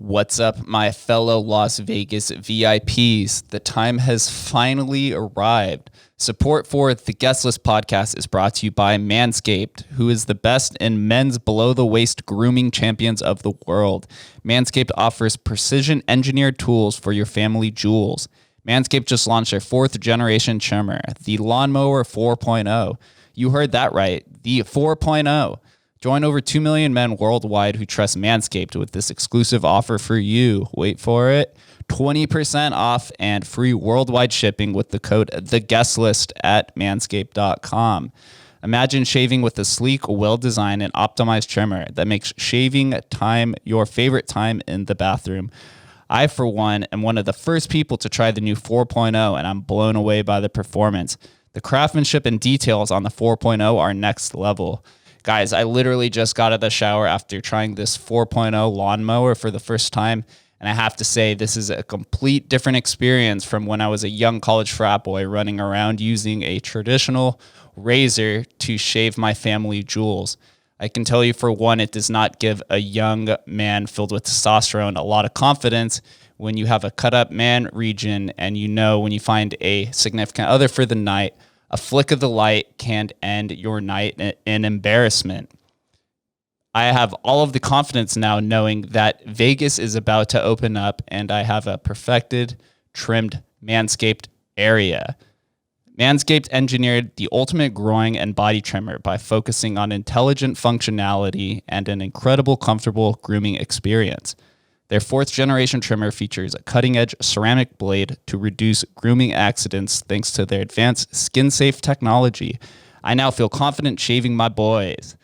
What's up, my fellow Las Vegas VIPs? The time has finally arrived. Support for the Guest List podcast is brought to you by Manscaped, who is the best in men's below-the-waist grooming champions of the world. Manscaped offers precision-engineered tools for your family jewels. Manscaped just launched their 4th-generation trimmer, the Lawnmower 4.0. You heard that right, the 4.0. Join over 2 million men worldwide who trust Manscaped with this exclusive offer for you. Wait for it. 20% off and free worldwide shipping with the code TheGuestList at manscaped.com. Imagine shaving with a sleek, well-designed, and optimized trimmer that makes shaving time your favorite time in the bathroom. I, for one, am one of the first people to try the new 4.0, and I'm blown away by the performance. The craftsmanship and details on the 4.0 are next level. Guys, I literally just got out of the shower after trying this 4.0 lawnmower for the first time, and I have to say this is a complete different experience from when I was a young college frat boy running around using a traditional razor to shave my family jewels. I can tell you, for one, it does not give a young man filled with testosterone a lot of confidence when you have a cut-up man region and you know when you find a significant other for the night, a flick of the light can end your night in embarrassment. I have all of the confidence now knowing that Vegas is about to open up and I have a perfected, trimmed Manscaped area. Manscaped engineered the ultimate groin and body trimmer by focusing on intelligent functionality and an incredible, comfortable grooming experience. Their 4th-generation trimmer features a cutting-edge ceramic blade to reduce grooming accidents thanks to their advanced skin-safe technology. I now feel confident shaving my boys.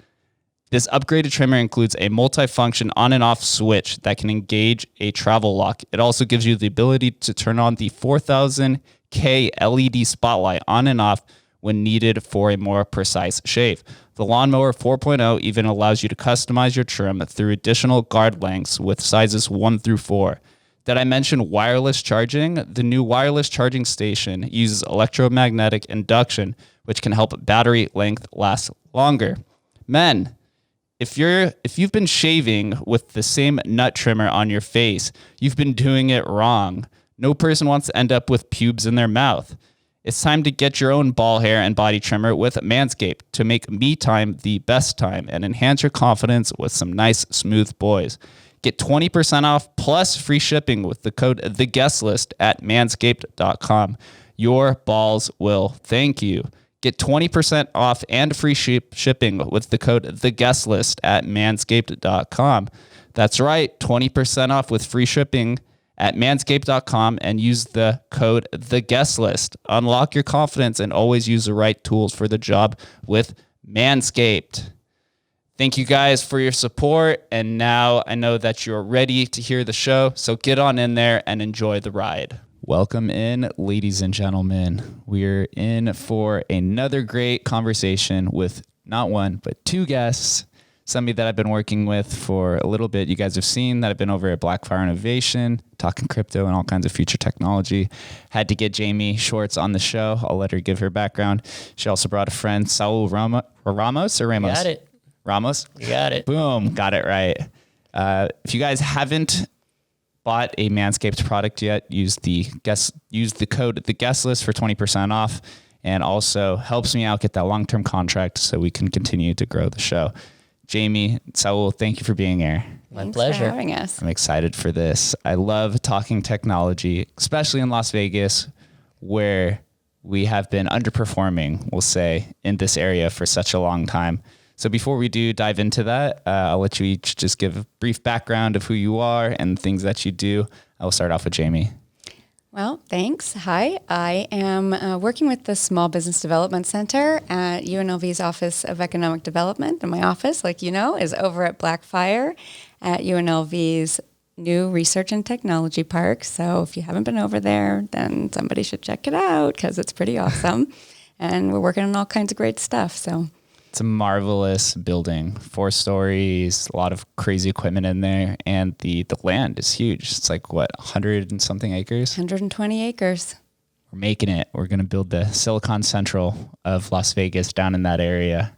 This upgraded trimmer includes a multi-function on and off switch that can engage a travel lock. It also gives you the ability to turn on the 4000K LED spotlight on and off when needed for a more precise shave. The Lawnmower 4.0 even allows you to customize your trim through additional guard lengths with sizes 1 through 4. Did I mention wireless charging? The new wireless charging station uses electromagnetic induction, which can help battery length last longer. Men, if you've been shaving with the same nut trimmer on your face, you've been doing it wrong. No person wants to end up with pubes in their mouth. It's time to get your own ball hair and body trimmer with Manscaped to make me time the best time and enhance your confidence with some nice, smooth boys. Get 20% off plus free shipping with the code TheGuestList at manscaped.com. Your balls will thank you. Get 20% off and free shipping with the code TheGuestList at manscaped.com. That's right, 20% off with free shipping at manscaped.com and use the code TheGuestList. Unlock your confidence and always use the right tools for the job with Manscaped. Thank you guys for your support. And now I know that you're ready to hear the show, so get on in there and enjoy the ride. Welcome in, ladies and gentlemen. We're in for another great conversation with not one, but 2 guests. Somebody that I've been working with for a little bit. You guys have seen that I've been over at Blackfire Innovation, talking crypto and all kinds of future technology. Had to get Jamie Schwartz on the show. I'll let her give her background. She also brought a friend, Saul Ramos or Ramos? Got it. Ramos? You got it. Boom. Got it right. If you guys haven't bought a Manscaped product yet, use the code TheGuestList for 20% off, and also helps me out get that long-term contract so we can continue to grow the show. Jamie, Saul, thank you for being here. My pleasure. For having us. I'm excited for this. I love talking technology, especially in Las Vegas, where we have been underperforming, we'll say, in this area for such a long time. So before we do dive into that, I'll let you each just give a brief background of who you are and things that you do. I will start off with Jamie. Well, thanks. Hi, I am working with the Small Business Development Center at UNLV's Office of Economic Development. And my office, like you know, is over at Blackfire at UNLV's new Research and Technology Park. So if you haven't been over there, then somebody should check it out because it's pretty awesome. And we're working on all kinds of great stuff. So it's a marvelous building, 4 stories, a lot of crazy equipment in there, and the land is huge. It's like, what, 100 and something acres? 120 acres. We're making it. We're going to build the Silicon Central of Las Vegas down in that area.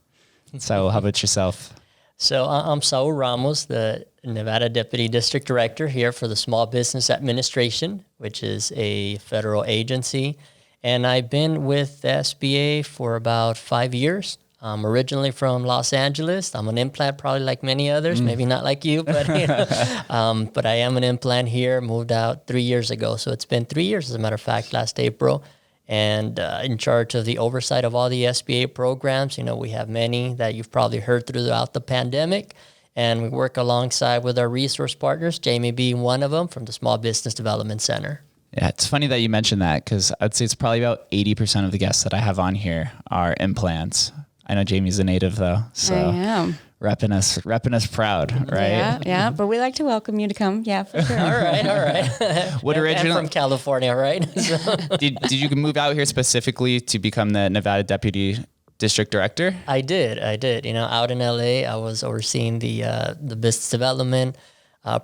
So how about yourself? So I'm Saul Ramos, the Nevada Deputy District Director here for the Small Business Administration, which is a federal agency. And I've been with the SBA for about 5 years. I'm originally from Los Angeles. I'm an implant, probably like many others, maybe not like you, but but I am an implant here. Moved out 3 years ago, so it's been 3 years, as a matter of fact, last April. And in charge of the oversight of all the SBA programs. We have many that you've probably heard throughout the pandemic, and we work alongside with our resource partners, Jamie being one of them from the Small Business Development Center. Yeah, it's funny that you mentioned that because I'd say it's probably about 80% of the guests that I have on here are implants. I know Jamie's a native though, so I am. repping us proud, right? Yeah, but we like to welcome you to come. Yeah, for sure. All right. What And original from California, right? So, did you move out here specifically to become the Nevada Deputy District Director? I did. Out in LA, I was overseeing the business development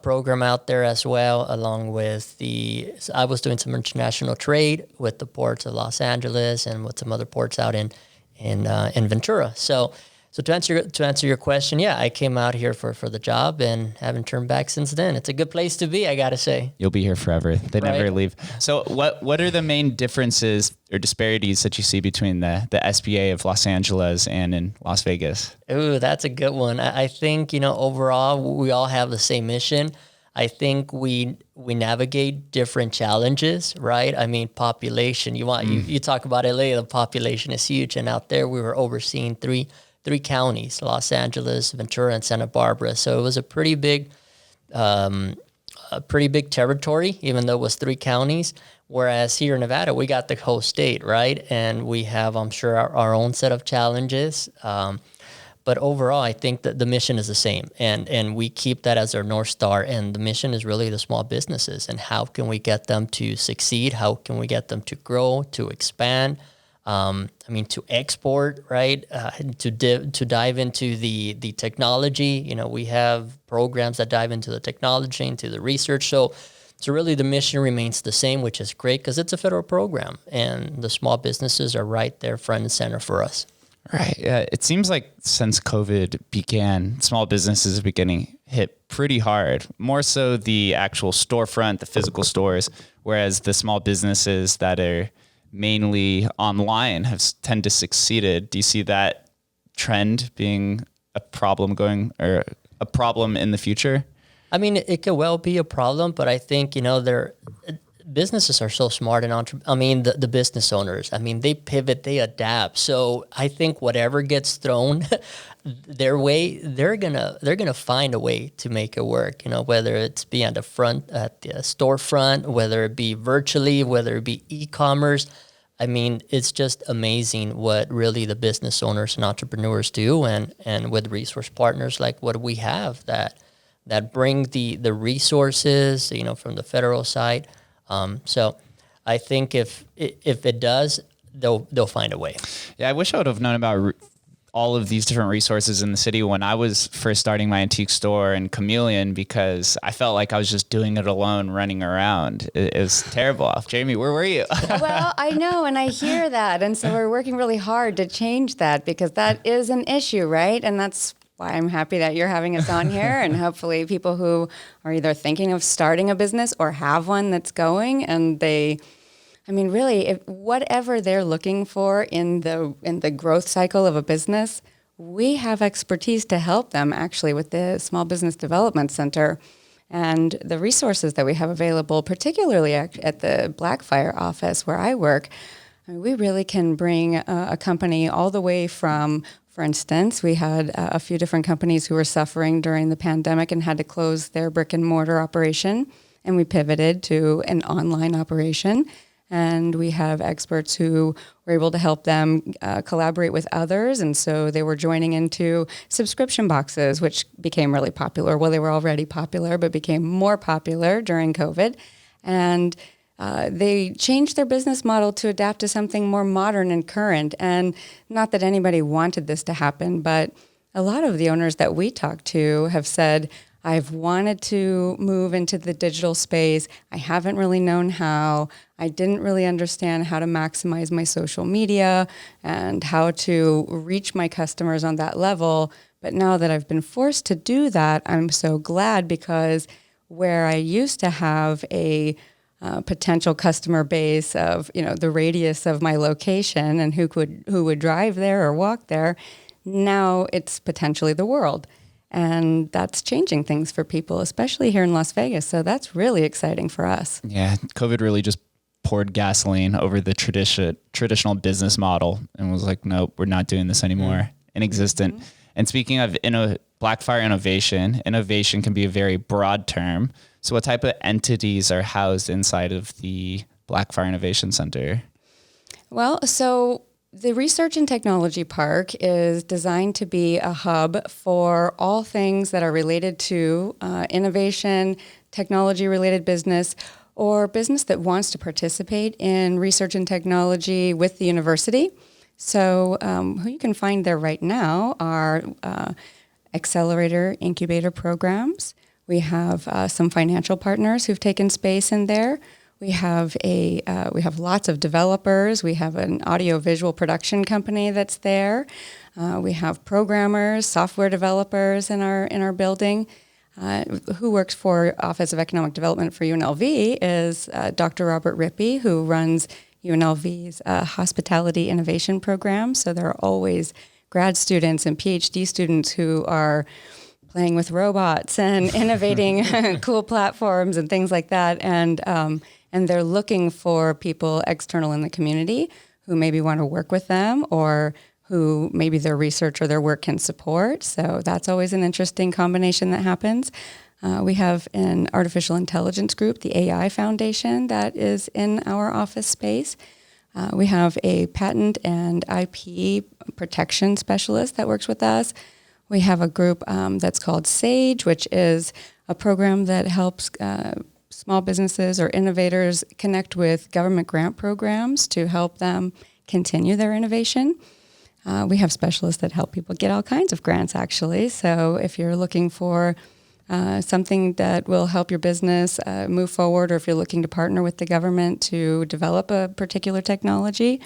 program out there as well, along with I was doing some international trade with the ports of Los Angeles and with some other ports out in Ventura. So to answer your question, yeah, I came out here for the job and haven't turned back since then. It's a good place to be, I gotta say. You'll be here forever. They Right. never leave. So what are the main differences or disparities that you see between the SBA of Los Angeles and in Las Vegas? Ooh, that's a good one. I think, overall, we all have the same mission. I think we navigate different challenges, right? I mean, population. You talk about LA, the population is huge, and out there we were overseeing three counties: Los Angeles, Ventura, and Santa Barbara. So it was a pretty big territory, even though it was 3 counties. Whereas here in Nevada, we got the whole state, right? And we have, I'm sure, our own set of challenges. But overall, I think that the mission is the same, and we keep that as our North Star. And the mission is really the small businesses, and how can we get them to succeed? How can we get them to grow, to expand? To export, right? To dive into the technology. We have programs that dive into the technology, into the research. So really the mission remains the same, which is great because it's a federal program, and the small businesses are right there front and center for us. Right. Yeah. It seems like since COVID began, small businesses are getting hit pretty hard, more so the actual storefront, the physical stores, whereas the small businesses that are mainly online tend to succeeded. Do you see that trend being a problem in the future? I mean, it could well be a problem, but I think, businesses are so smart and the business owners, they pivot, they adapt. So I think whatever gets thrown their way, they're gonna find a way to make it work. Whether it's be at the storefront, whether it be virtually, whether it be e-commerce. It's just amazing what really the business owners and entrepreneurs do, and with resource partners like what we have that bring the resources, from the federal side. So I think if it does, they'll find a way. Yeah, I wish I would have known about all of these different resources in the city when I was first starting my antique store in Chameleon, because I felt like I was just doing it alone, running around. It was terrible. Jamie, where were you? Well, I know, and I hear that. And so we're working really hard to change that, because that is an issue, right? And that's why I'm happy that you're having us on here, and hopefully people who are either thinking of starting a business or have one that's going, and whatever they're looking for in the growth cycle of a business, we have expertise to help them actually with the Small Business Development Center and the resources that we have available, particularly at the Blackfire office where I work. We really can bring a company all the way from, for instance, we had a few different companies who were suffering during the pandemic and had to close their brick and mortar operation, and we pivoted to an online operation. And we have experts who were able to help them collaborate with others. And so they were joining into subscription boxes, which became really popular. Well, they were already popular, but became more popular during COVID. And they changed their business model to adapt to something more modern and current. And not that anybody wanted this to happen, but a lot of the owners that we talked to have said, I've wanted to move into the digital space. I haven't really known how. I didn't really understand how to maximize my social media and how to reach my customers on that level. But now that I've been forced to do that, I'm so glad, because where I used to have a potential customer base of, the radius of my location and who would drive there or walk there, now it's potentially the world. And that's changing things for people, especially here in Las Vegas. So that's really exciting for us. Yeah, COVID really just poured gasoline over the traditional business model and was like, nope, we're not doing this anymore. Inexistent. Mm-hmm. And speaking of Blackfire innovation can be a very broad term. So what type of entities are housed inside of the Blackfire Innovation Center? Well, so the Research and Technology Park is designed to be a hub for all things that are related to innovation, technology-related business, or business that wants to participate in research and technology with the university. So who you can find there right now are Accelerator, Incubator programs. We have some financial partners who've taken space in there. We have lots of developers. We have an audio-visual production company that's there. We have programmers, software developers in our building. Who works for Office of Economic Development for UNLV is Dr. Robert Rippey, who runs UNLV's Hospitality Innovation Program. So there are always grad students and PhD students who are playing with robots and innovating cool platforms and things like that. And they're looking for people external in the community who maybe want to work with them, or who maybe their research or their work can support. So that's always an interesting combination that happens. We have an artificial intelligence group, the AI Foundation, that is in our office space. We have a patent and IP protection specialist that works with us. We have a group that's called SAGE, which is a program that helps small businesses or innovators connect with government grant programs to help them continue their innovation. We have specialists that help people get all kinds of grants, actually. So if you're looking for something that will help your business move forward, or if you're looking to partner with the government to develop a particular technology,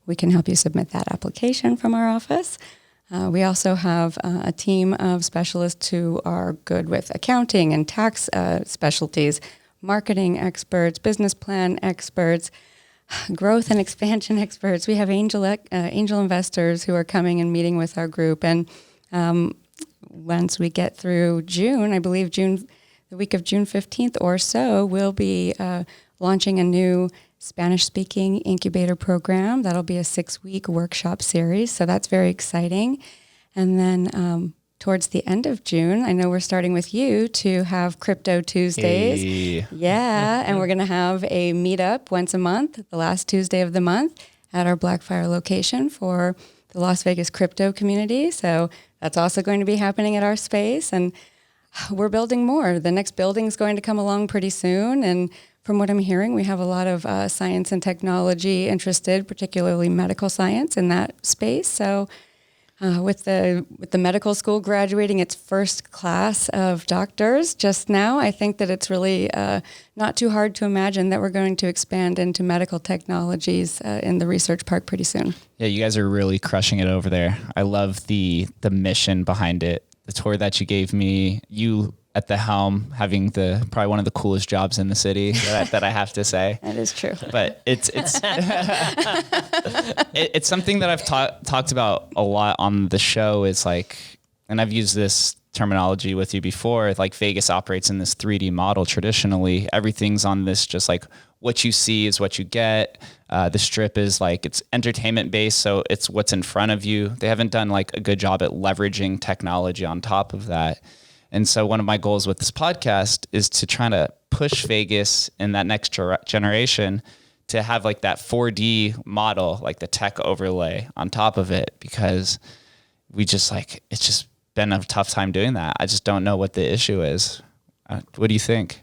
we can help you submit that application from our office. We also have a team of specialists who are good with accounting and tax specialties, marketing experts, business plan experts, growth and expansion experts. We have angel investors who are coming and meeting with our group. And once we get through June, I believe the week of June 15th or so, we'll be launching a new Spanish-speaking incubator program. That'll be a 6-week workshop series. So that's very exciting. And then towards the end of June, I know we're starting with you to have Crypto Tuesdays. Hey. Yeah, and we're going to have a meetup once a month, the last Tuesday of the month, at our Blackfire location for the Las Vegas crypto community. So that's also going to be happening at our space. And we're building more. The next building is going to come along pretty soon. And from what I'm hearing, we have a lot of science and technology interested, particularly medical science in that space. So with the medical school graduating its first class of doctors just now, I think that it's really not too hard to imagine that we're going to expand into medical technologies in the research park pretty soon. Yeah, you guys are really crushing it over there. I love the mission behind it. The tour that you gave me, you at the helm, having probably one of the coolest jobs in the city that I have to say. That is true. But it's it's something that I've talked about a lot on the show. Is like, and I've used this terminology with you before, like Vegas operates in this 3D model traditionally. Everything's on this, just like what you see is what you get. The strip is like, it's entertainment based, so it's what's in front of you. They haven't done like a good job at leveraging technology on top of that. And so one of my goals with this podcast is to try to push Vegas in that next generation to have like that 4D model, like the tech overlay on top of it, because we just like, it's just been a tough time doing that. I just don't know what the issue is. What do you think?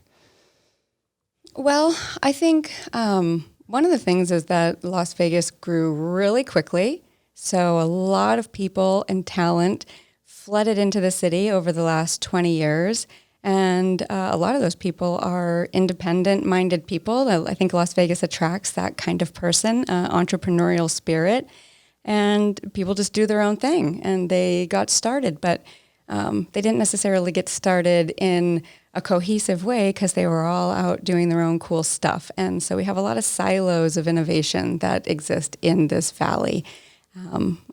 Well, I think one of the things is that Las Vegas grew really quickly. So a lot of people and talent flooded into the city over the last 20 years. And a lot of those people are independent-minded people. I think Las Vegas attracts that kind of person, entrepreneurial spirit. and people just do their own thing, and they got started, but they didn't necessarily get started in a cohesive way because they were all out doing their own cool stuff. And so we have a lot of silos of innovation that exist in this valley.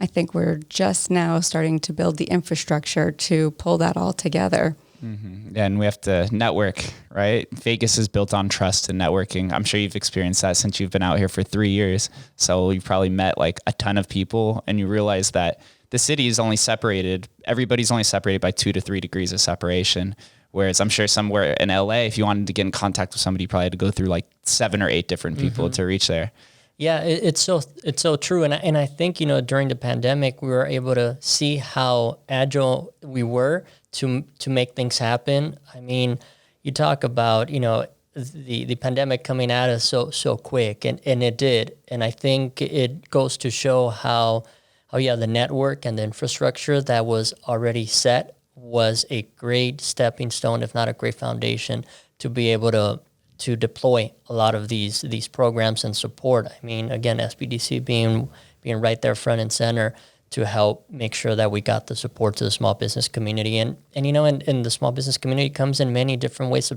I think we're just now starting to build the infrastructure to pull that all together. Mm-hmm. And we have to network, right? Vegas is built on trust and networking. I'm sure you've experienced that since you've been out here for 3 years. So you've probably met like a ton of people, and you realize that the city is only separated. Everybody's only separated by 2 to 3 degrees of separation. Whereas I'm sure somewhere in LA, if you wanted to get in contact with somebody, you probably had to go through like 7 or 8 different people to reach there. Yeah, it's so true, and I think during the pandemic we were able to see how agile we were to make things happen. I mean, you talk about the pandemic coming at us so quick, and it did, and I think it goes to show how the network and the infrastructure that was already set was a great stepping stone, if not a great foundation, to be able to deploy a lot of these programs and support. I mean, again, SBDC being right there front and center to help make sure that we got the support to the small business community. And in the small business community comes in many different ways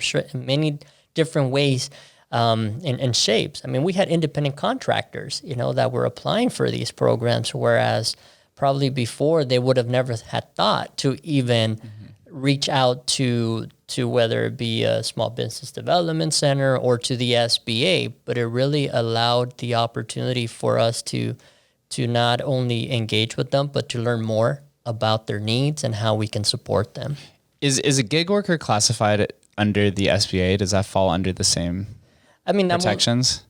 and shapes. I mean, we had independent contractors, that were applying for these programs, whereas probably before they would have never had thought to even reach out to whether it be a small business development center or to the SBA, but it really allowed the opportunity for us to not only engage with them, but to learn more about their needs and how we can support them. Is a gig worker classified under the SBA? Does that fall under the same protections?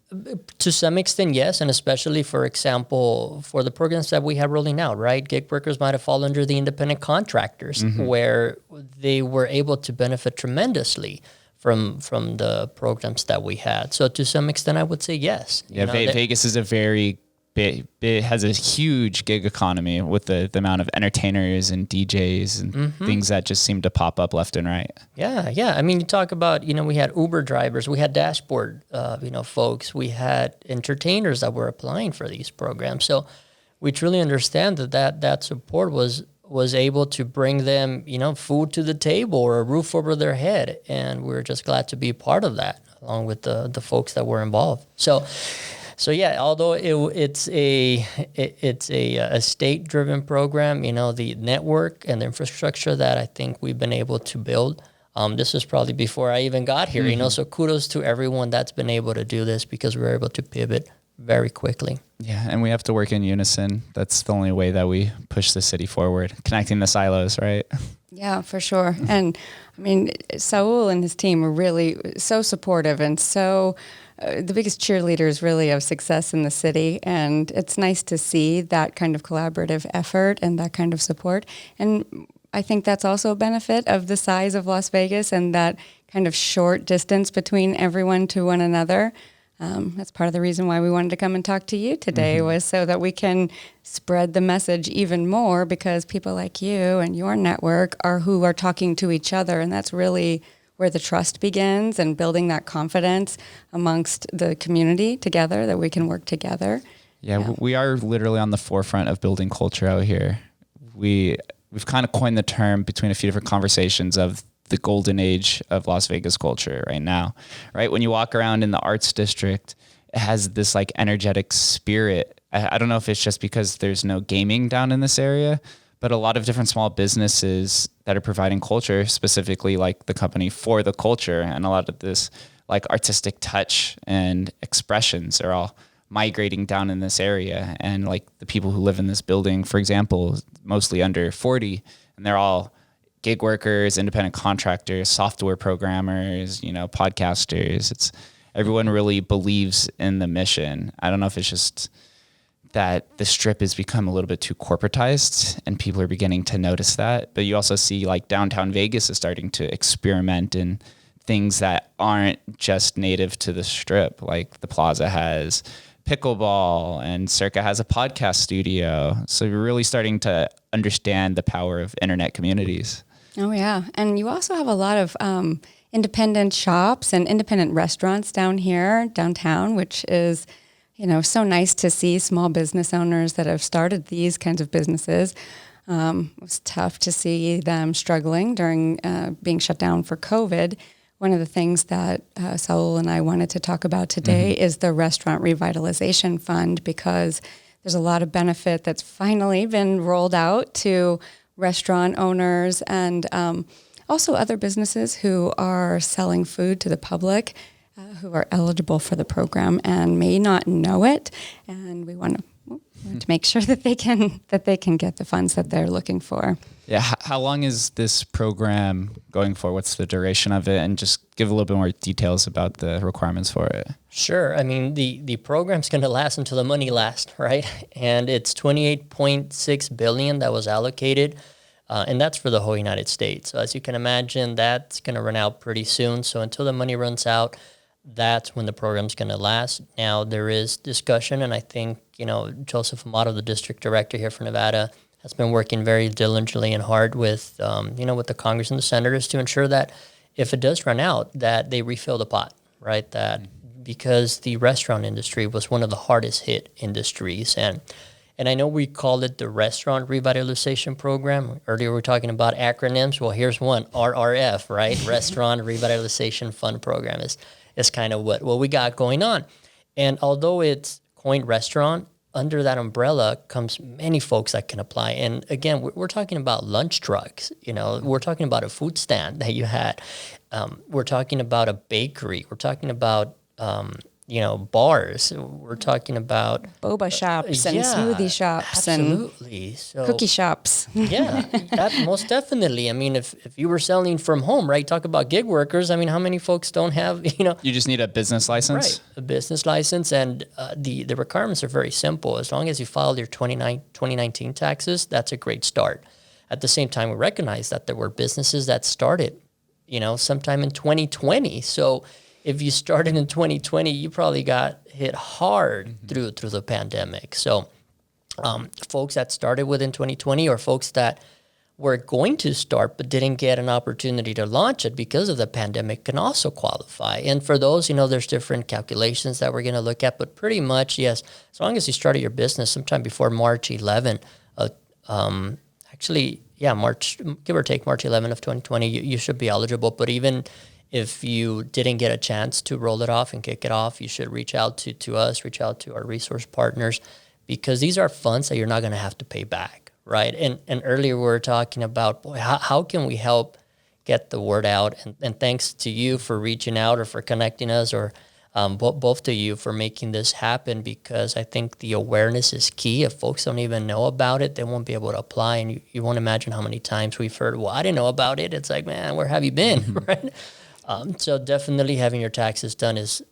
To some extent, yes, and especially, for example, for the programs that we have rolling out, right? Gig workers might have fallen under the independent contractors, where they were able to benefit tremendously from the programs that we had. So to some extent, I would say yes. Yeah, Vegas is a very it has a huge gig economy with the amount of entertainers and DJs and things that just seem to pop up left and right. Yeah. I mean, you talk about, we had Uber drivers, we had dashboard, folks, we had entertainers that were applying for these programs. So we truly understand that support was able to bring them, food to the table or a roof over their head. And we're just glad to be part of that, along with the folks that were involved. So yeah, although it's a state-driven program, the network and the infrastructure that I think we've been able to build, this was probably before I even got here, so kudos to everyone that's been able to do this, because we were able to pivot very quickly. Yeah, and we have to work in unison. That's the only way that we push the city forward, connecting the silos, right? Yeah, for sure. And I mean, Saul and his team were really so supportive and so the biggest cheerleaders really of success in the city. And it's nice to see that kind of collaborative effort and that kind of support. And I think that's also a benefit of the size of Las Vegas and that kind of short distance between everyone to one another. That's part of the reason why we wanted to come and talk to you today, was so that we can spread the message even more, because people like you and your network are who are talking to each other. And that's really where the trust begins, and building that confidence amongst the community together, that we can work together. Yeah, we are literally on the forefront of building culture out here. We've kind of coined the term between a few different conversations of the golden age of Las Vegas culture right now, right? When you walk around in the arts district, it has this like energetic spirit. I don't know if it's just because there's no gaming down in this area, but a lot of different small businesses that are providing culture, specifically like the company For the Culture, and a lot of this like artistic touch and expressions are all migrating down in this area. And like the people who live in this building, for example, mostly under 40, and they're all gig workers, independent contractors, software programmers, podcasters. It's everyone really believes in the mission. I don't know if it's just that the strip has become a little bit too corporatized and people are beginning to notice that. But you also see like downtown Vegas is starting to experiment in things that aren't just native to the strip. Like the Plaza has pickleball and Circa has a podcast studio. So you're really starting to understand the power of internet communities. Oh, yeah. And you also have a lot of independent shops and independent restaurants downtown, which is, so nice to see small business owners that have started these kinds of businesses. It was tough to see them struggling during being shut down for COVID. One of the things that Saul and I wanted to talk about today is the Restaurant Revitalization Fund, because there's a lot of benefit that's finally been rolled out to restaurant owners and also other businesses who are selling food to the public, who are eligible for the program and may not know it. And we want to make sure that they can get the funds that they're looking for. Yeah. How long is this program going for? What's the duration of it? And just give a little bit more details about the requirements for it. Sure. I mean, the program's going to last until the money lasts, right? And it's $28.6 billion that was allocated, and that's for the whole United States. So as you can imagine, that's going to run out pretty soon. So until the money runs out, that's when the program's going to last. Now, there is discussion, and I think, Joseph Amato, the district director here for Nevada, has been working very diligently and hard with the Congress and the senators to ensure that if it does run out, that they refill the pot, right? That because the restaurant industry was one of the hardest hit industries. And I know we call it the Restaurant Revitalization Program. Earlier we were talking about acronyms. Well, here's one, RRF, right? Restaurant Revitalization Fund Program is kind of what we got going on. And although it's coined restaurant, under that umbrella comes many folks that can apply. And again, we're talking about lunch trucks. We're talking about a food stand that you had. We're talking about a bakery. We're talking about bars. We're talking about boba shops and smoothie shops absolutely. And cookie shops. Yeah, that most definitely. I mean, if you were selling from home, right? Talk about gig workers. I mean, how many folks don't have, You just need a business license? Right, a business license. And the requirements are very simple. As long as you filed your 2019 taxes, that's a great start. At the same time, we recognize that there were businesses that started, sometime in 2020. So if you started in 2020, you probably got hit hard through the pandemic. So folks that started within 2020 or folks that were going to start but didn't get an opportunity to launch it because of the pandemic can also qualify. And for those, there's different calculations that we're going to look at, but pretty much, yes, as long as you started your business sometime before March 11, March, give or take March 11 of 2020, you should be eligible. But even if you didn't get a chance to roll it off and kick it off, you should reach out to us, reach out to our resource partners, because these are funds that you're not going to have to pay back, right? And earlier we were talking about, how can we help get the word out? And thanks to you for reaching out or for connecting us, or both to you for making this happen, because I think the awareness is key. If folks don't even know about it, they won't be able to apply. And you won't imagine how many times we've heard, well, I didn't know about it. It's like, man, where have you been, right? So definitely having your taxes done is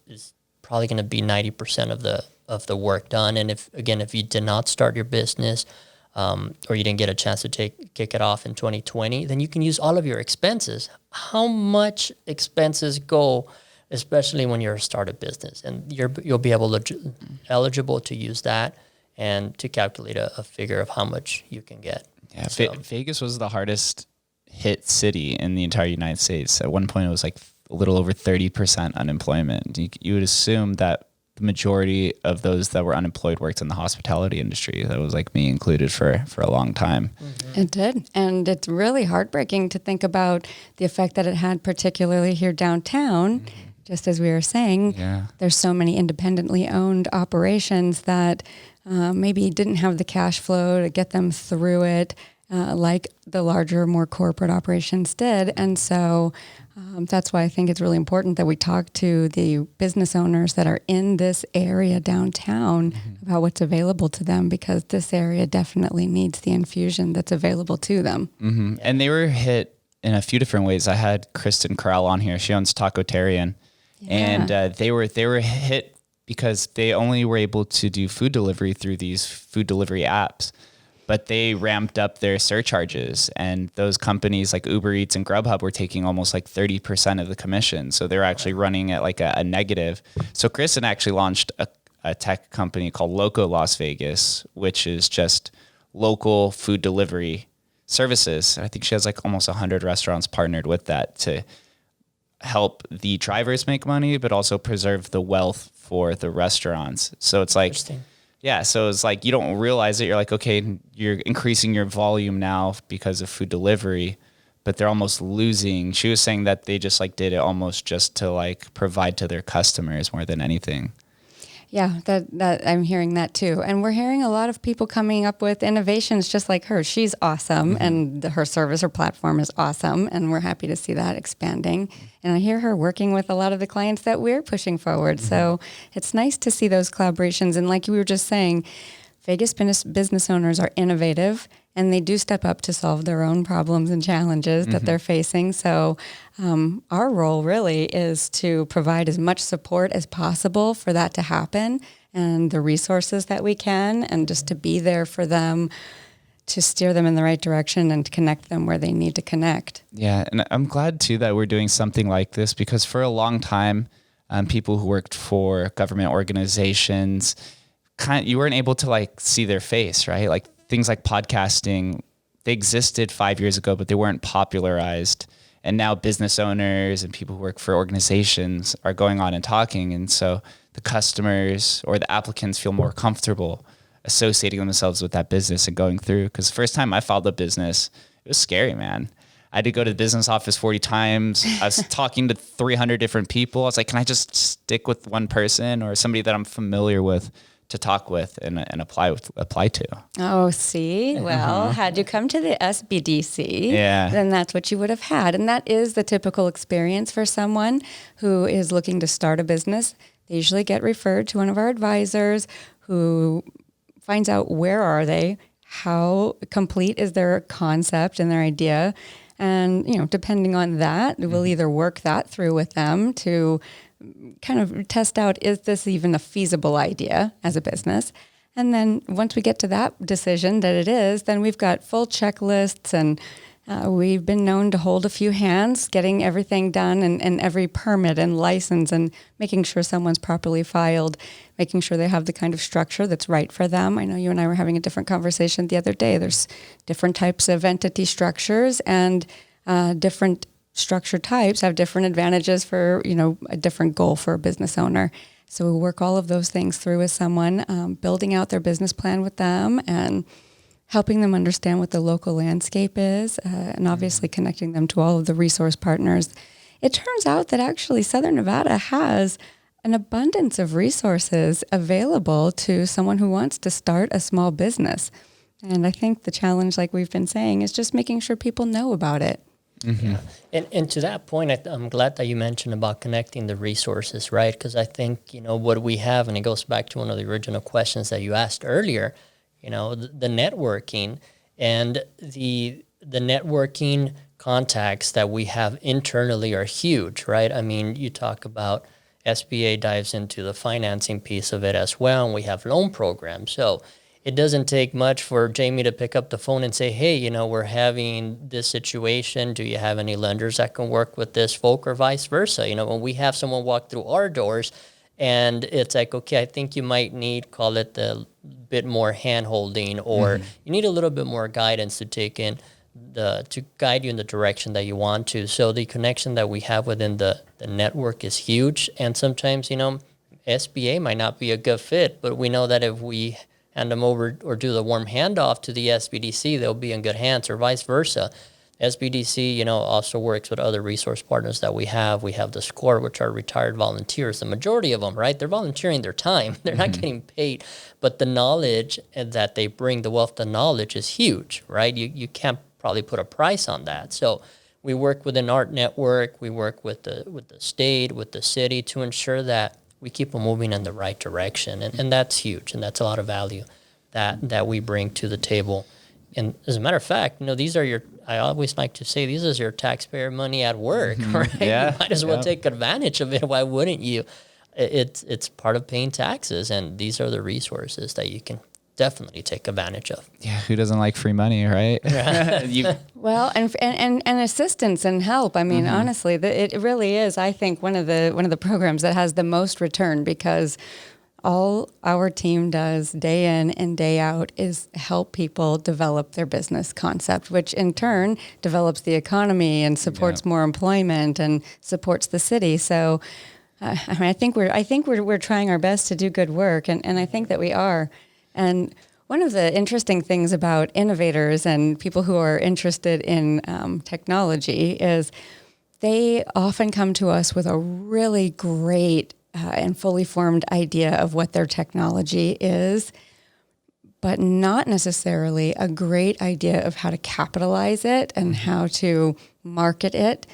probably going to be 90% of the work done. And if you did not start your business or you didn't get a chance to kick it off in 2020, then you can use all of your expenses. How much expenses go, especially when you're a startup business, and you'll be eligible to use that and to calculate a figure of how much you can get. Yeah, so. Vegas was the hardest hit city in the entire United States. At one point, it was like a little over 30% unemployment. You would assume that the majority of those that were unemployed worked in the hospitality industry. That was like me included for a long time. Mm-hmm. It did. And it's really heartbreaking to think about the effect that it had, particularly here downtown. Mm-hmm. Just as we were saying, there's so many independently owned operations that maybe didn't have the cash flow to get them through it, like the larger, more corporate operations did. And so that's why I think it's really important that we talk to the business owners that are in this area downtown about what's available to them, because this area definitely needs the infusion that's available to them. Mm-hmm. And they were hit in a few different ways. I had Kristen Corral on here. She owns Tacotarian. And they were hit because they only were able to do food delivery through these food delivery apps, but they ramped up their surcharges, and those companies like Uber Eats and Grubhub were taking almost like 30% of the commission. So they're actually running at like a negative. So Kristen actually launched a tech company called Loco Las Vegas, which is just local food delivery services. I think she has like almost 100 restaurants partnered with that to help the drivers make money, but also preserve the wealth for the restaurants. So it's like, yeah, so it's like you don't realize it. You're like, okay, you're increasing your volume now because of food delivery, but they're almost losing. She was saying that they just like did it almost just to like provide to their customers more than anything. Yeah, that I'm hearing that too. And we're hearing a lot of people coming up with innovations just like her. She's awesome, and her service or platform is awesome, and we're happy to see that expanding. And I hear her working with a lot of the clients that we're pushing forward. So it's nice to see those collaborations. And like you were just saying, Vegas business owners are innovative, and they do step up to solve their own problems and challenges that they're facing. So our role really is to provide as much support as possible for that to happen, and the resources that we can, and just to be there for them, to steer them in the right direction and to connect them where they need to connect. Yeah, and I'm glad too that we're doing something like this, because for a long time, people who worked for government organizations, you weren't able to like see their face, right? Like things like podcasting, they existed 5 years ago, but they weren't popularized. And now business owners and people who work for organizations are going on and talking. And so the customers or the applicants feel more comfortable associating themselves with that business and going through. Because the first time I filed a business, it was scary, man. I had to go to the business office 40 times. I was talking to 300 different people. I was like, can I just stick with one person or somebody that I'm familiar with to talk with and apply to? Oh, see? Well, had you come to the SBDC, then that's what you would have had. And that is the typical experience for someone who is looking to start a business. They usually get referred to one of our advisors who finds out where are they, how complete is their concept and their idea. And, you know, depending on that, we'll either work that through with them to kind of test out, is this even a feasible idea as a business? And then once we get to that decision that it is, then we've got full checklists, and we've been known to hold a few hands, getting everything done and every permit and license, and making sure someone's properly filed, making sure they have the kind of structure that's right for them. I know you and I were having a different conversation the other day. There's different types of entity structures, and different structure types have different advantages for, you know, a different goal for a business owner. So we work all of those things through with someone, building out their business plan with them and helping them understand what the local landscape is, and obviously connecting them to all of the resource partners. It turns out that actually Southern Nevada has an abundance of resources available to someone who wants to start a small business. And I think the challenge, like we've been saying, is just making sure people know about it. Yeah. And to that point, I'm glad that you mentioned about connecting the resources, right? Because I think, you know, what we have, and it goes back to one of the original questions that you asked earlier, you know, the networking and the networking contacts that we have internally are huge, right? I mean, you talk about SBA dives into the financing piece of it as well, and we have loan programs. So it doesn't take much for Jamie to pick up the phone and say, hey, you know, we're having this situation. Do you have any lenders that can work with this folk, or vice versa? You know, when we have someone walk through our doors and it's like, okay, I think you might need, call it the bit more hand holding, or you need a little bit more guidance to take in to guide you in the direction that you want to. So the connection that we have within the network is huge. And sometimes, you know, SBA might not be a good fit, but we know that if we hand them over or do the warm handoff to the SBDC, they'll be in good hands, or vice versa. SBDC, you know, also works with other resource partners that we have. We have the SCORE, which are retired volunteers. The majority of them, right? They're volunteering their time. They're not getting paid. But the knowledge that they bring, the wealth of knowledge, is huge, right? You can't probably put a price on that. So we work with an art network. We work with the state, with the city, to ensure that we keep them moving in the right direction. And that's huge. And that's a lot of value that we bring to the table. And as a matter of fact, you know, I always like to say, these is your taxpayer money at work, right? Yeah. You might as well take advantage of it. Why wouldn't you? It's part of paying taxes, and these are the resources that you can definitely take advantage of. Yeah, who doesn't like free money, right? Well, and assistance and help. I mean, honestly, it really is, I think, one of the programs that has the most return, because all our team does day in and day out is help people develop their business concept, which in turn develops the economy and supports more employment and supports the city. So I think we're trying our best to do good work, and I think that we are. And one of the interesting things about innovators and people who are interested in technology is they often come to us with a really great and fully formed idea of what their technology is, but not necessarily a great idea of how to capitalize it and how to market it,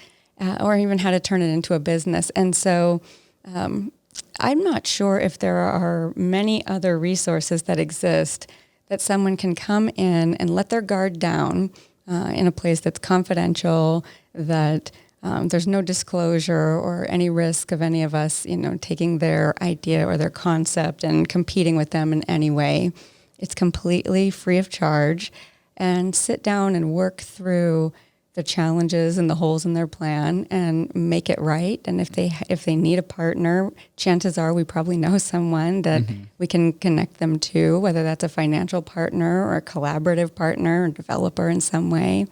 or even how to turn it into a business. And so I'm not sure if there are many other resources that exist that someone can come in and let their guard down in a place that's confidential, that there's no disclosure or any risk of any of us, taking their idea or their concept and competing with them in any way. It's completely free of charge, and sit down and work through the challenges and the holes in their plan and make it right. And if they need a partner, chances are we probably know someone that we can connect them to, whether that's a financial partner or a collaborative partner or developer in some way.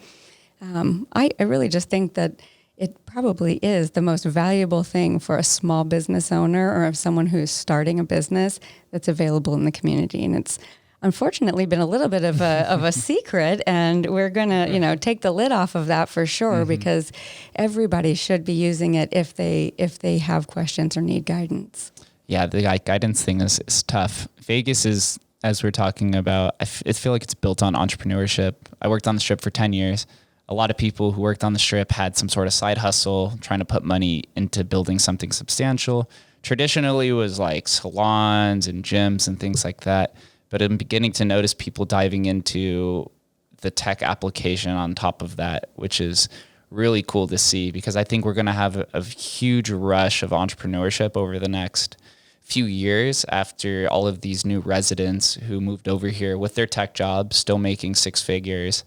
I really just think that it probably is the most valuable thing for a small business owner or someone who's starting a business that's available in the community. And it's unfortunately been a little bit of a secret, and we're going to, take the lid off of that for sure, because everybody should be using it if they have questions or need guidance. Yeah, the guidance thing is tough. Vegas is, as we're talking about, I feel like it's built on entrepreneurship. I worked on the Strip for 10 years. A lot of people who worked on the Strip had some sort of side hustle, trying to put money into building something substantial. Traditionally, it was like salons and gyms and things like that. But I'm beginning to notice people diving into the tech application on top of that, which is really cool to see, because I think we're going to have a huge rush of entrepreneurship over the next few years after all of these new residents who moved over here with their tech jobs, still making six figures,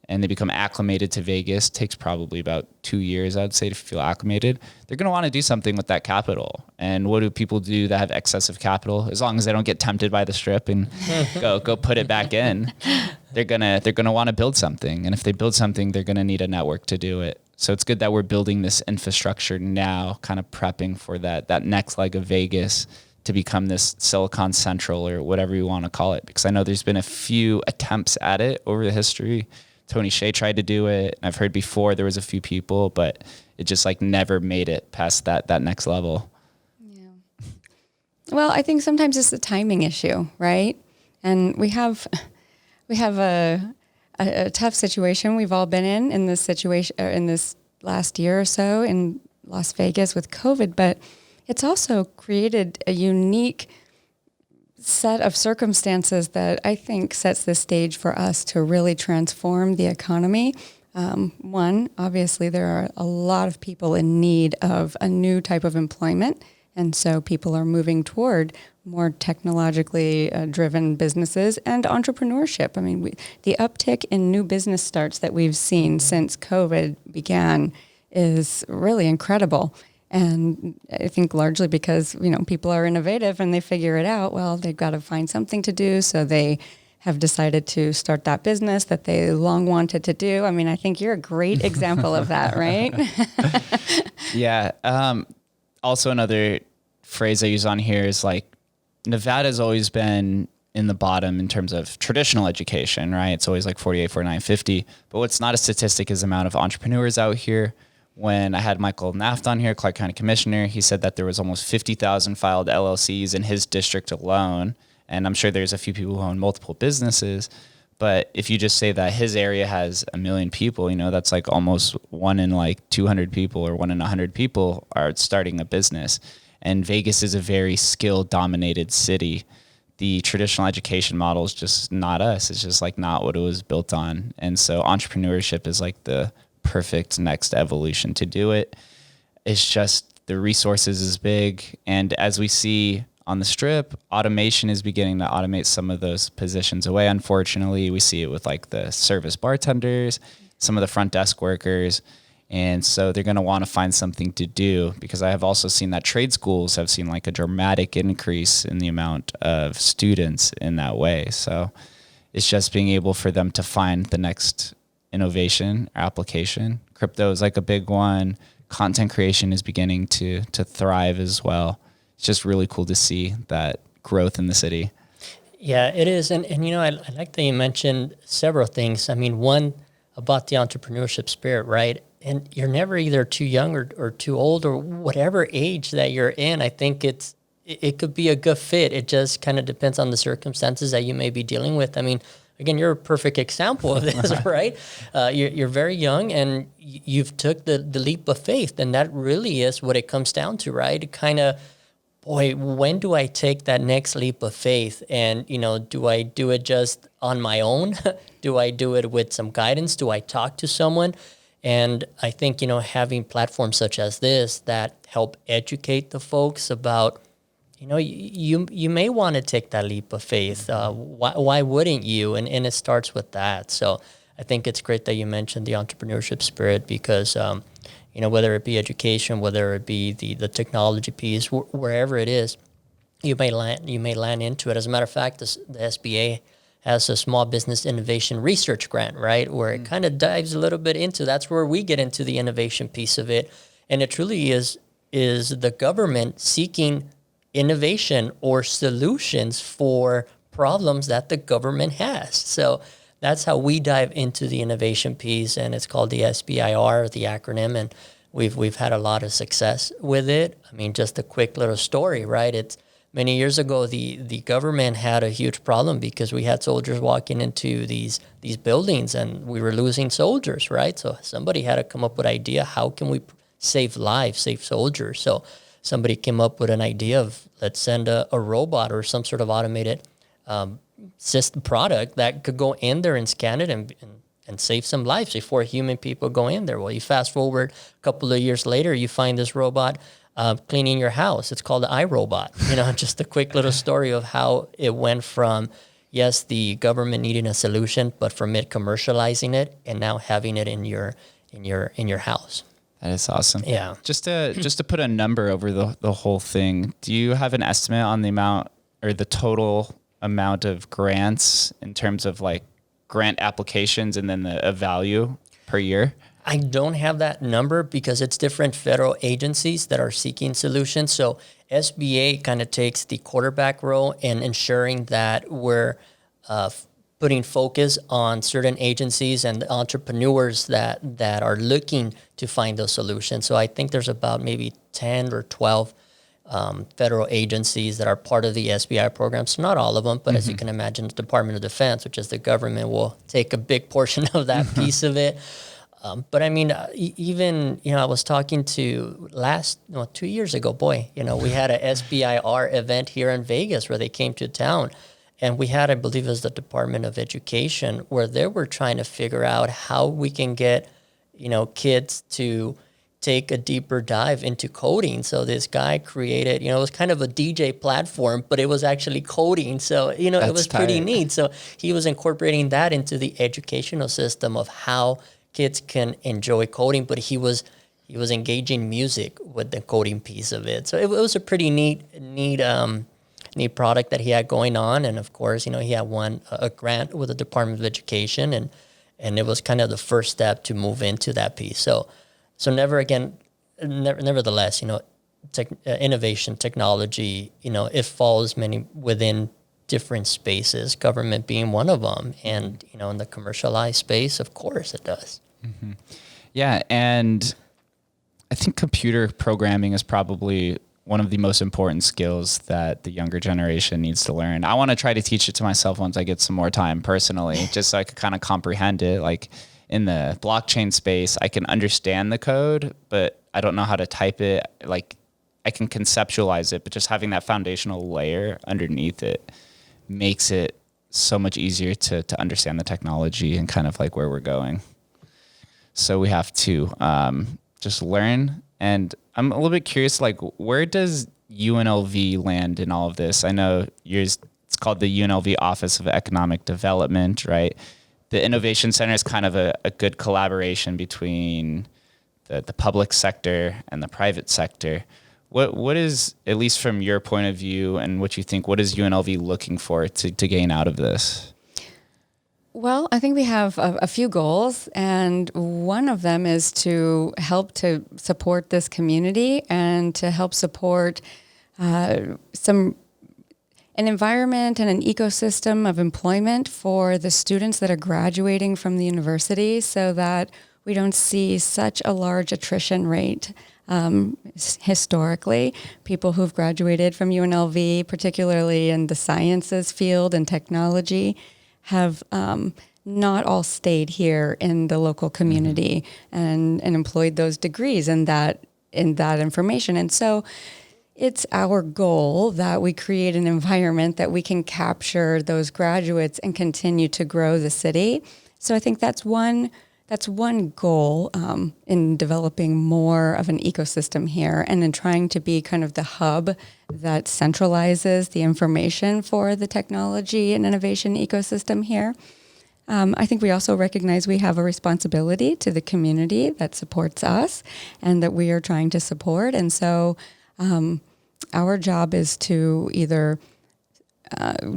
and they become acclimated to Vegas. Takes probably about 2 years, I'd say, to feel acclimated. They're going to want to do something with that capital. And what do people do that have excessive capital? As long as they don't get tempted by the Strip and go put it back in, they're gonna want to build something. And if they build something, they're going to need a network to do it. So it's good that we're building this infrastructure now, kind of prepping for that next leg of Vegas to become this Silicon Central or whatever you want to call it. Because I know there's been a few attempts at it over the history. Tony Hsieh tried to do it. I've heard before there was a few people, but it just never made it past that next level. Yeah. Well, I think sometimes it's a timing issue, right? And we have a tough situation we've all been in this situation, in this last year or so in Las Vegas with COVID, but it's also created a unique set of circumstances that I think sets the stage for us to really transform the economy. One, obviously, there are a lot of people in need of a new type of employment, and so people are moving toward more technologically driven businesses and entrepreneurship. I mean, the uptick in new business starts that we've seen since COVID began is really incredible. And I think largely because, people are innovative and they figure it out. Well, they've got to find something to do. So they have decided to start that business that they long wanted to do. I mean, I think you're a great example of that, right? Yeah. Also, another phrase I use on here is Nevada's always been in the bottom in terms of traditional education, right? It's always 48, 49, 50. But what's not a statistic is the amount of entrepreneurs out here. When I had Michael Naft on here, Clark County Commissioner, he said that there was almost 50,000 filed LLCs in his district alone. And I'm sure there's a few people who own multiple businesses. But if you just say that his area has 1 million people, that's almost 1 in 200 people or 1 in 100 people are starting a business. And Vegas is a very skill-dominated city. The traditional education model is just not us. It's just not what it was built on. And so entrepreneurship is the perfect next evolution to do it. It's just the resources is big. And as we see on the Strip, automation is beginning to automate some of those positions away. Unfortunately, we see it with the service bartenders, some of the front desk workers. And so they're going to want to find something to do, because I have also seen that trade schools have seen like a dramatic increase in the amount of students in that way. So it's just being able for them to find the next innovation application. Crypto is like a big one. Content creation is beginning to thrive as well. It's just really cool to see that growth in the city. Yeah, it is. And you know, I like that you mentioned several things. I mean, one, about the entrepreneurship spirit, right? And you're never either too young or too old, or whatever age that you're in. I think it could be a good fit. It just kind of depends on the circumstances that you may be dealing with. I mean, again, you're a perfect example of this, right? You're very young, and you've took the leap of faith, and that really is what it comes down to, right? Kind of, boy, when do I take that next leap of faith? And, you know, do I do it just on my own? Do I do it with some guidance? Do I talk to someone? And I think, you know, having platforms such as this that help educate the folks about, you know, you may want to take that leap of faith. Why wouldn't you? And it starts with that. So I think it's great that you mentioned the entrepreneurship spirit, because, you know, whether it be education, whether it be the technology piece, wherever it is, you may land into it. As a matter of fact, the SBA has a small business innovation research grant, right, where it kind of dives a little bit into. That's where we get into the innovation piece of it, and it truly is the government seeking innovation or solutions for problems that the government has. So that's how we dive into the innovation piece, and it's called the SBIR, the acronym, and we've had a lot of success with it. I mean, just a quick little story, right? It's many years ago, the government had a huge problem because we had soldiers walking into these buildings, and we were losing soldiers, right? So somebody had to come up with an idea, how can we save lives, save soldiers? So somebody came up with an idea of, let's send a robot or some sort of automated system product that could go in there and scan it and save some lives before human people go in there. Well, you fast forward a couple of years later, you find this robot cleaning your house. It's called the iRobot. You know, just a quick little story of how it went from, yes, the government needing a solution, but from it commercializing it and now having it in your house. That is awesome. Yeah. Just to put a number over the whole thing, do you have an estimate on the amount or the total amount of grants in terms of like grant applications and then the value per year? I don't have that number because it's different federal agencies that are seeking solutions. So SBA kind of takes the quarterback role in ensuring that we're putting focus on certain agencies and the entrepreneurs that are looking to find those solutions. So I think there's about maybe 10 or 12 federal agencies that are part of the SBI program. So not all of them, but as you can imagine, the Department of Defense, which is the government, will take a big portion of that piece of it. But I mean, even, you know, I was talking to 2 years ago, we had a SBIR event here in Vegas where they came to town. And we had, I believe it was the Department of Education, where they were trying to figure out how we can get, you know, kids to take a deeper dive into coding. So this guy created, you know, it was kind of a DJ platform, but it was actually coding. So, you know, it was pretty neat. So he was incorporating that into the educational system of how kids can enjoy coding, but he was engaging music with the coding piece of it. So it was a pretty neat product that he had going on. And of course, you know, he had won a grant with the Department of Education, and it was kind of the first step to move into that piece. So nevertheless, you know, innovation, technology, you know, it falls within different spaces, government being one of them. And, you know, in the commercialized space, of course it does. Mm-hmm. Yeah. And I think computer programming is probably one of the most important skills that the younger generation needs to learn. I want to try to teach it to myself once I get some more time personally, just so I could kind of comprehend it. Like in the blockchain space, I can understand the code, but I don't know how to type it. Like I can conceptualize it, but just having that foundational layer underneath it makes it so much easier to understand the technology and kind of like where we're going. So we have to just learn. And I'm a little bit curious, like, where does UNLV land in all of this? I know it's called the UNLV Office of Economic Development, right? The Innovation Center is kind of a good collaboration between the public sector and the private sector. What is, at least from your point of view and what you think, what is UNLV looking for to gain out of this? Well, I think we have a few goals, and one of them is to help to support this community and to help support an environment and an ecosystem of employment for the students that are graduating from the university, so that we don't see such a large attrition rate. Historically, people who've graduated from UNLV, particularly in the sciences field and technology, have not all stayed here in the local community and employed those degrees in that information. And so it's our goal that we create an environment that we can capture those graduates and continue to grow the city. So I think that's one goal in developing more of an ecosystem here and in trying to be kind of the hub that centralizes the information for the technology and innovation ecosystem here. I think we also recognize we have a responsibility to the community that supports us and that we are trying to support. And so our job is to either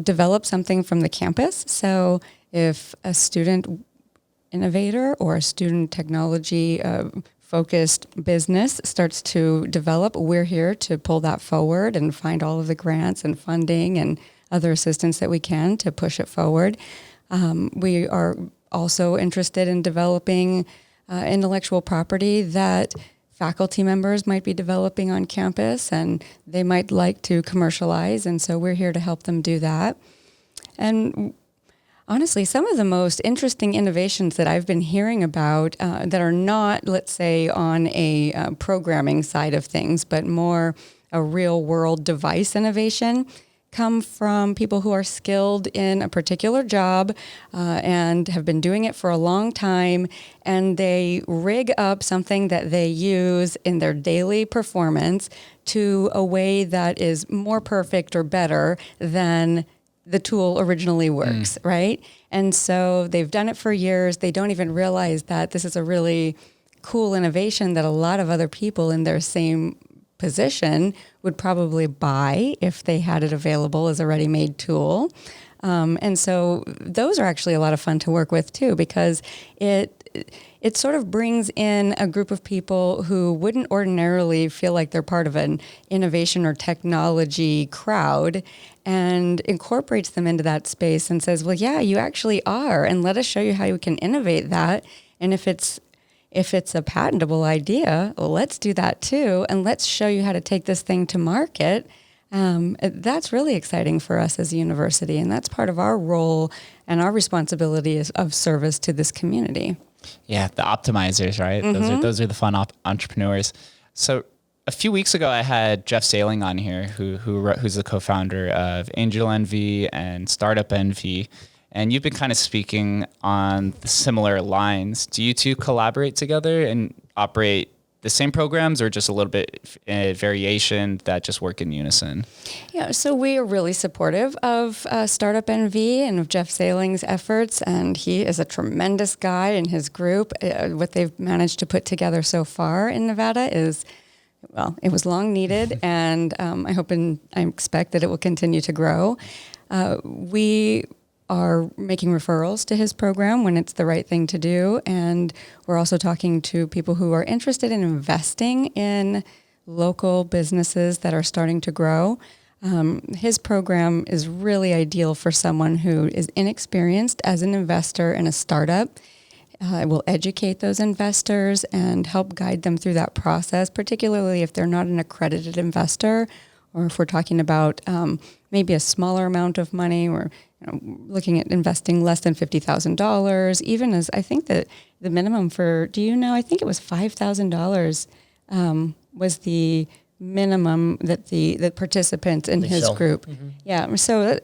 develop something from the campus. So if a student innovator or a student technology focused business starts to develop, we're here to pull that forward and find all of the grants and funding and other assistance that we can to push it forward. We are also interested in developing intellectual property that faculty members might be developing on campus and they might like to commercialize, and so we're here to help them do that. And honestly, some of the most interesting innovations that I've been hearing about that are not, let's say, on a programming side of things, but more a real world device innovation, come from people who are skilled in a particular job and have been doing it for a long time, and they rig up something that they use in their daily performance to a way that is more perfect or better than the tool originally works, right? And so they've done it for years. They don't even realize that this is a really cool innovation that a lot of other people in their same position would probably buy if they had it available as a ready-made tool. And so those are actually a lot of fun to work with too, because it sort of brings in a group of people who wouldn't ordinarily feel like they're part of an innovation or technology crowd, and incorporates them into that space and says, well, yeah, you actually are, and let us show you how you can innovate that. And if it's a patentable idea, well, let's do that too, and let's show you how to take this thing to market. That's really exciting for us as a university, and that's part of our role and our responsibility of service to this community. Yeah, the optimizers, right? Mm-hmm. Those are the fun entrepreneurs. So a few weeks ago, I had Jeff Sailing on here, who's the co-founder of Angel Envy and Startup Envy. And you've been kind of speaking on the similar lines. Do you two collaborate together and operate the same programs, or just a little bit variation that just work in unison? Yeah, so we are really supportive of Startup NV and of Jeff Sailing's efforts, and he is a tremendous guy in his group. What they've managed to put together so far in Nevada is, well, it was long needed, and I hope and I expect that it will continue to grow. We are making referrals to his program when it's the right thing to do. And we're also talking to people who are interested in investing in local businesses that are starting to grow. His program is really ideal for someone who is inexperienced as an investor in a startup. It will educate those investors and help guide them through that process, particularly if they're not an accredited investor, or if we're talking about maybe a smaller amount of money, or looking at investing less than $50,000, even as I think that the minimum for, I think it was $5,000 was the minimum that the participants in his group. Mm-hmm. Yeah. So,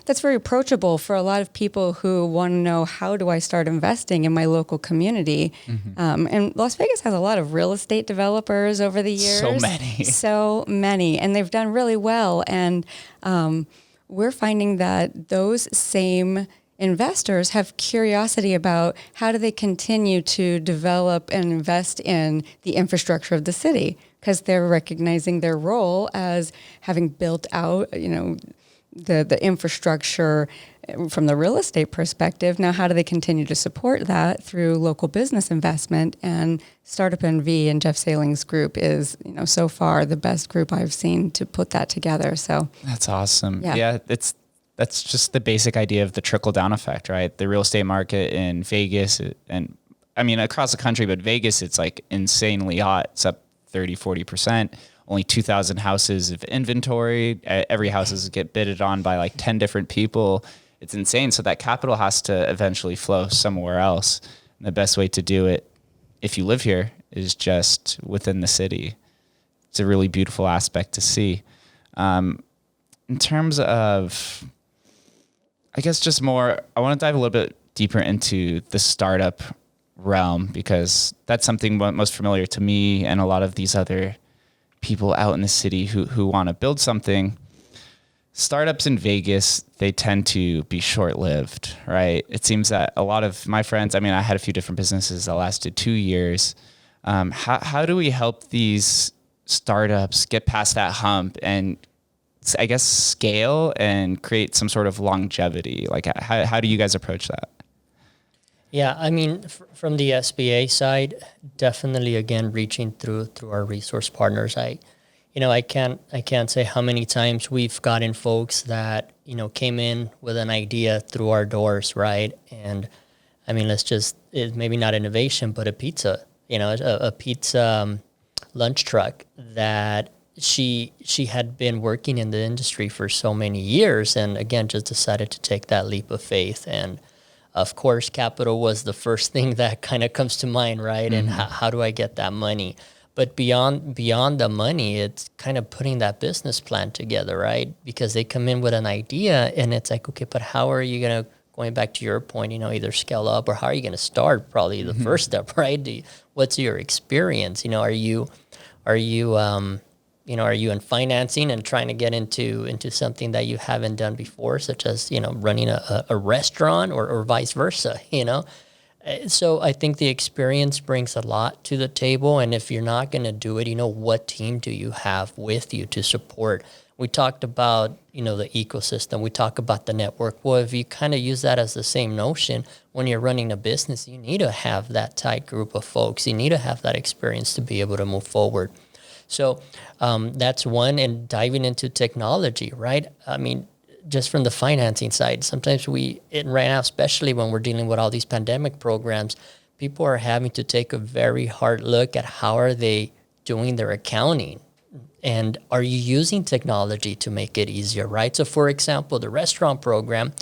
that's very approachable for a lot of people who want to know, how do I start investing in my local community? Mm-hmm. And Las Vegas has a lot of real estate developers over the years. So many. And they've done really well. And we're finding that those same investors have curiosity about how do they continue to develop and invest in the infrastructure of the city, because they're recognizing their role as having built out, the infrastructure from the real estate perspective. Now, how do they continue to support that through local business investment? And Startup NV and Jeff Saling's group is, so far the best group I've seen to put that together. So that's awesome. Yeah. That's just the basic idea of the trickle down effect, right? The real estate market in Vegas and across the country, but Vegas, it's like insanely hot. It's up 30, 40%. Only 2,000 houses of inventory. Every house is get bidded on by like 10 different people. It's insane. So that capital has to eventually flow somewhere else. And the best way to do it, if you live here, is just within the city. It's a really beautiful aspect to see. In terms of, I guess just more, I want to dive a little bit deeper into the startup realm, because that's something most familiar to me and a lot of these other people out in the city who want to build something. Startups in Vegas, they tend to be short-lived, right? It seems that a lot of my friends, I had a few different businesses that lasted 2 years. How do we help these startups get past that hump and, I guess, scale and create some sort of longevity? Like, how do you guys approach that? Yeah, from the SBA side, definitely again reaching through our resource partners. I can't say how many times we've gotten folks that came in with an idea through our doors, right? And it's maybe not innovation, but a pizza, a pizza lunch truck that she had been working in the industry for so many years, and again just decided to take that leap of faith. And of course, capital was the first thing that kind of comes to mind, right? Mm-hmm. And how do I get that money? But beyond the money, it's kind of putting that business plan together, right? Because they come in with an idea, and it's like, okay, but how are you going back to your point, either scale up, or how are you going to start? Probably the first step, right? What's your experience? Are you in financing and trying to get into something that you haven't done before, such as, running a restaurant or vice versa, So I think the experience brings a lot to the table. And if you're not going to do it, what team do you have with you to support? We talked about, the ecosystem. We talk about the network. Well, if you kind of use that as the same notion, when you're running a business, you need to have that tight group of folks. You need to have that experience to be able to move forward. So that's one. And diving into technology, right? Just from the financing side, sometimes right now, especially when we're dealing with all these pandemic programs, people are having to take a very hard look at how are they doing their accounting, and are you using technology to make it easier, right? So for example, the restaurant program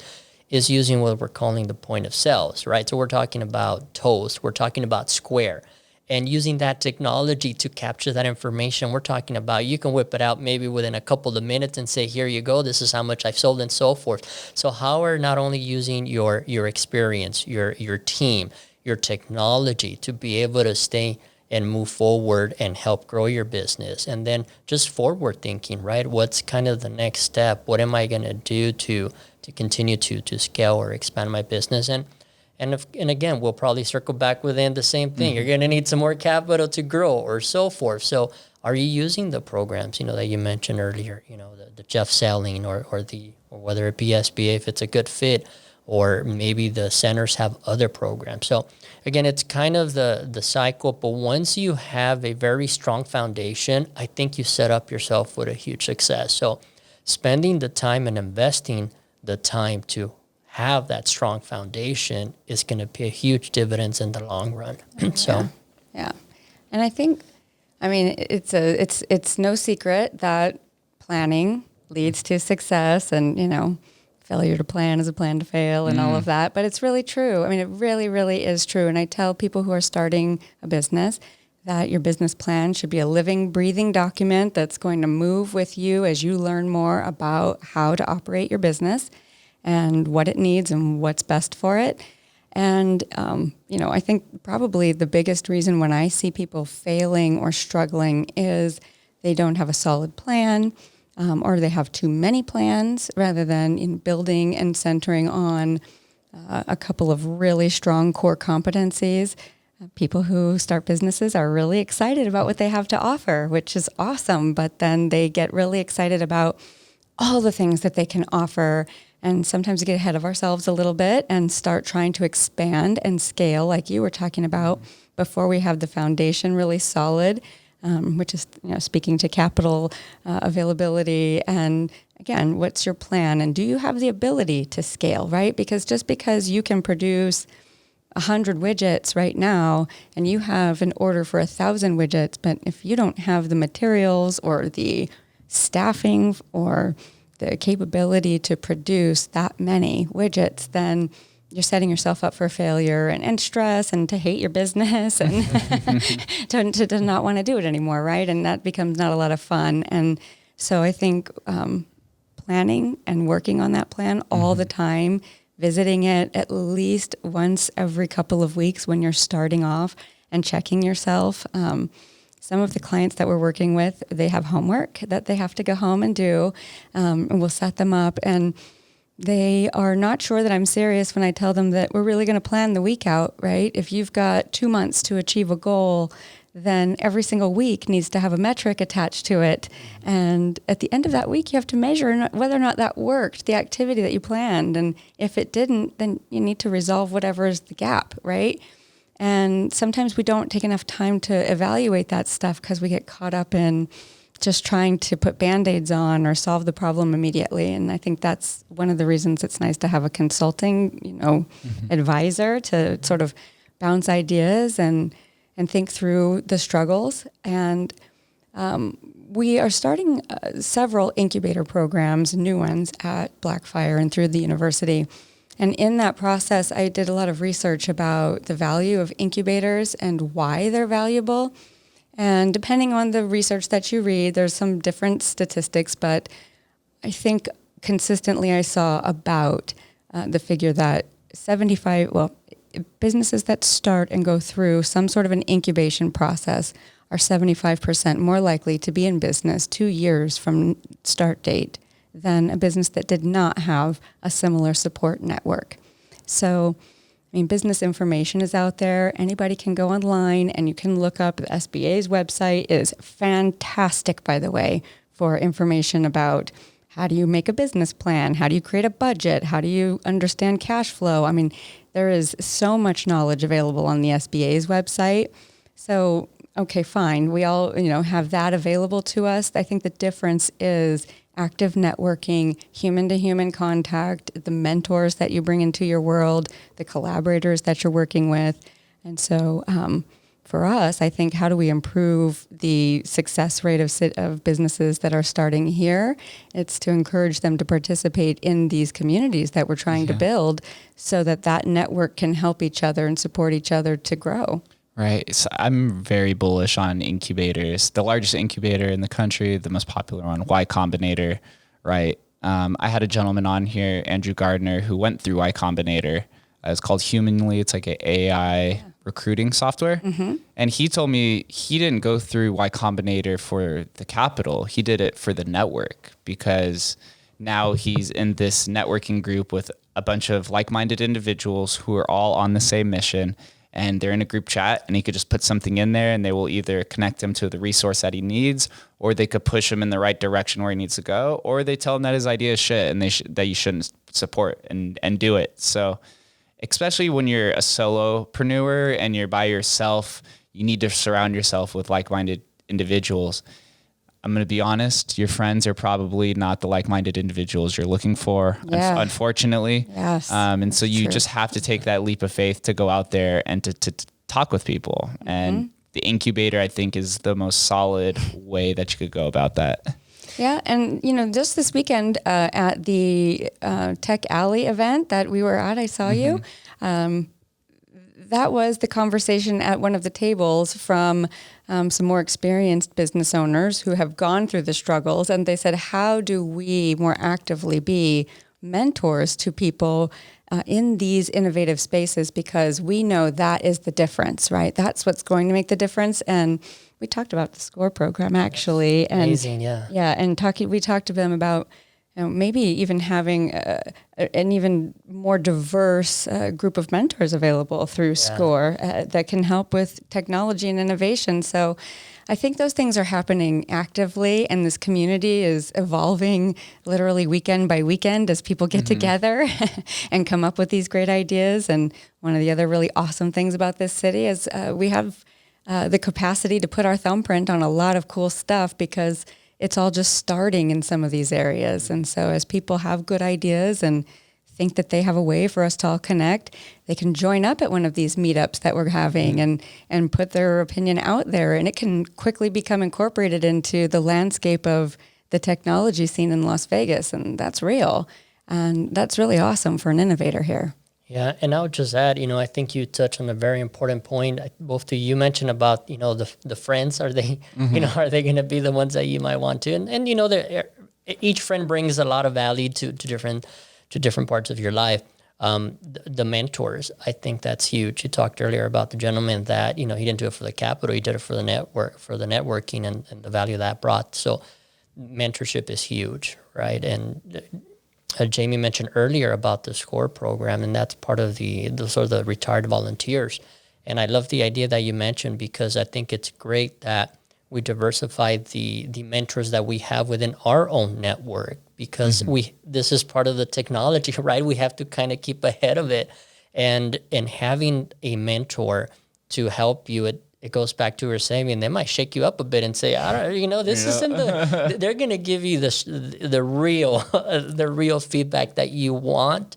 is using what we're calling the point of sales, right? So we're talking about Toast, we're talking about Square, and using that technology to capture that information. We're talking about, you can whip it out maybe within a couple of minutes and say, here you go, this is how much I've sold, and so forth. So how are not only using your experience, your team, your technology to be able to stay and move forward and help grow your business. And then just forward thinking, right? What's kind of the next step? What am I going to do to continue to scale or expand my business? And again, we'll probably circle back within the same thing. Mm-hmm. You're going to need some more capital to grow, or so forth. So are you using the programs, that you mentioned earlier, the Jeff Saling or whether it be SBA, if it's a good fit, or maybe the centers have other programs. So again, it's kind of the cycle, but once you have a very strong foundation, I think you set up yourself with a huge success. So spending the time and investing the time to have that strong foundation is going to pay huge dividends in the long run. So, yeah. And I think, it's no secret that planning leads to success, and, failure to plan is a plan to fail, and all of that. But it's really true. It really, really is true. And I tell people who are starting a business that your business plan should be a living, breathing document that's going to move with you as you learn more about how to operate your business and what it needs and what's best for it. And, I think probably the biggest reason when I see people failing or struggling is they don't have a solid plan, or they have too many plans rather than in building and centering on a couple of really strong core competencies. People who start businesses are really excited about what they have to offer, which is awesome. But then they get really excited about all the things that they can offer. And sometimes we get ahead of ourselves a little bit and start trying to expand and scale, like you were talking about, before we have the foundation really solid, which is, speaking to capital availability. And again, what's your plan? And do you have the ability to scale, right? Because just because you can produce 100 widgets right now and you have an order for 1,000 widgets, but if you don't have the materials or the staffing or the capability to produce that many widgets, then you're setting yourself up for failure and stress and to hate your business and to not want to do it anymore, right? And that becomes not a lot of fun. And so I think planning and working on that plan all the time, visiting it at least once every couple of weeks when you're starting off and checking yourself. Some of the clients that we're working with, they have homework that they have to go home and do, and we'll set them up. And they are not sure that I'm serious when I tell them that we're really going to plan the week out, right? If you've got 2 months to achieve a goal, then every single week needs to have a metric attached to it. And at the end of that week, you have to measure whether or not that worked, the activity that you planned. And if it didn't, then you need to resolve whatever is the gap, right? And sometimes we don't take enough time to evaluate that stuff because we get caught up in just trying to put Band-Aids on or solve the problem immediately. And I think that's one of the reasons it's nice to have a consulting, advisor to sort of bounce ideas and think through the struggles. And we are starting several incubator programs, new ones at Blackfire and through the university. And in that process, I did a lot of research about the value of incubators and why they're valuable. And depending on the research that you read, there's some different statistics, but I think consistently I saw about the figure that businesses that start and go through some sort of an incubation process are 75% more likely to be in business 2 years from start date than a business that did not have a similar support network. So, business information is out there. Anybody can go online and you can look up. The SBA's website is fantastic, by the way, for information about how do you make a business plan? How do you create a budget? How do you understand cash flow? There is so much knowledge available on the SBA's website. So, okay, fine. We all, have that available to us. I think the difference is active networking, human-to-human contact, the mentors that you bring into your world, the collaborators that you're working with. And so for us, I think, how do we improve the success rate of businesses that are starting here? It's to encourage them to participate in these communities that we're trying to build so that network can help each other and support each other to grow. Right. So I'm very bullish on incubators. The largest incubator in the country, the most popular one, Y Combinator, right? I had a gentleman on here, Andrew Gardner, who went through Y Combinator. It's called Humanly. It's like an AI recruiting software. Mm-hmm. And he told me he didn't go through Y Combinator for the capital. He did it for the network because now he's in this networking group with a bunch of like-minded individuals who are all on the same mission. And they're in a group chat and he could just put something in there and they will either connect him to the resource that he needs, or they could push him in the right direction where he needs to go, or they tell him that his idea is shit and that you shouldn't support and do it. So especially when you're a solopreneur and you're by yourself, you need to surround yourself with like-minded individuals. I'm going to be honest, your friends are probably not the like-minded individuals you're looking for, unfortunately. Yes, and so you true. just have to take that leap of faith to go out there and to talk with people. Mm-hmm. And the incubator, I think, is the most solid way that you could go about that. Yeah, and just this weekend at the Tech Alley event that we were at, I saw you. That was the conversation at one of the tables from some more experienced business owners who have gone through the struggles. And they said, how do we more actively be mentors to people in these innovative spaces? Because we know that is the difference, right? That's what's going to make the difference. And we talked about the SCORE program, actually. And amazing, yeah. Yeah, and we talked to them about maybe even having an even more diverse group of mentors available through SCORE that can help with technology and innovation. So I think those things are happening actively, and this community is evolving literally weekend by weekend as people get together and come up with these great ideas. And one of the other really awesome things about this city is we have the capacity to put our thumbprint on a lot of cool stuff because it's all just starting in some of these areas. And so as people have good ideas and think that they have a way for us to all connect, they can join up at one of these meetups that we're having and put their opinion out there. And it can quickly become incorporated into the landscape of the technology scene in Las Vegas. And that's real. And that's really awesome for an innovator here. Yeah, and I would just add, I think you touched on a very important point. Both of you mentioned about, the friends. Are they, are they going to be the ones that you might want to? And each friend brings a lot of value to different parts of your life. The mentors, I think that's huge. You talked earlier about the gentleman that, he didn't do it for the capital, he did it for the networking and the value that brought. So mentorship is huge, right? And Jamie mentioned earlier about the SCORE program, and that's part of the sort of the retired volunteers. And I love the idea that you mentioned because I think it's great that we diversify the mentors that we have within our own network because this is part of the technology, right? We have to kind of keep ahead of it. And having a mentor to help you, it goes back to her saying, and they might shake you up a bit and say, I don't, this isn't they're going to give you the real feedback that you want.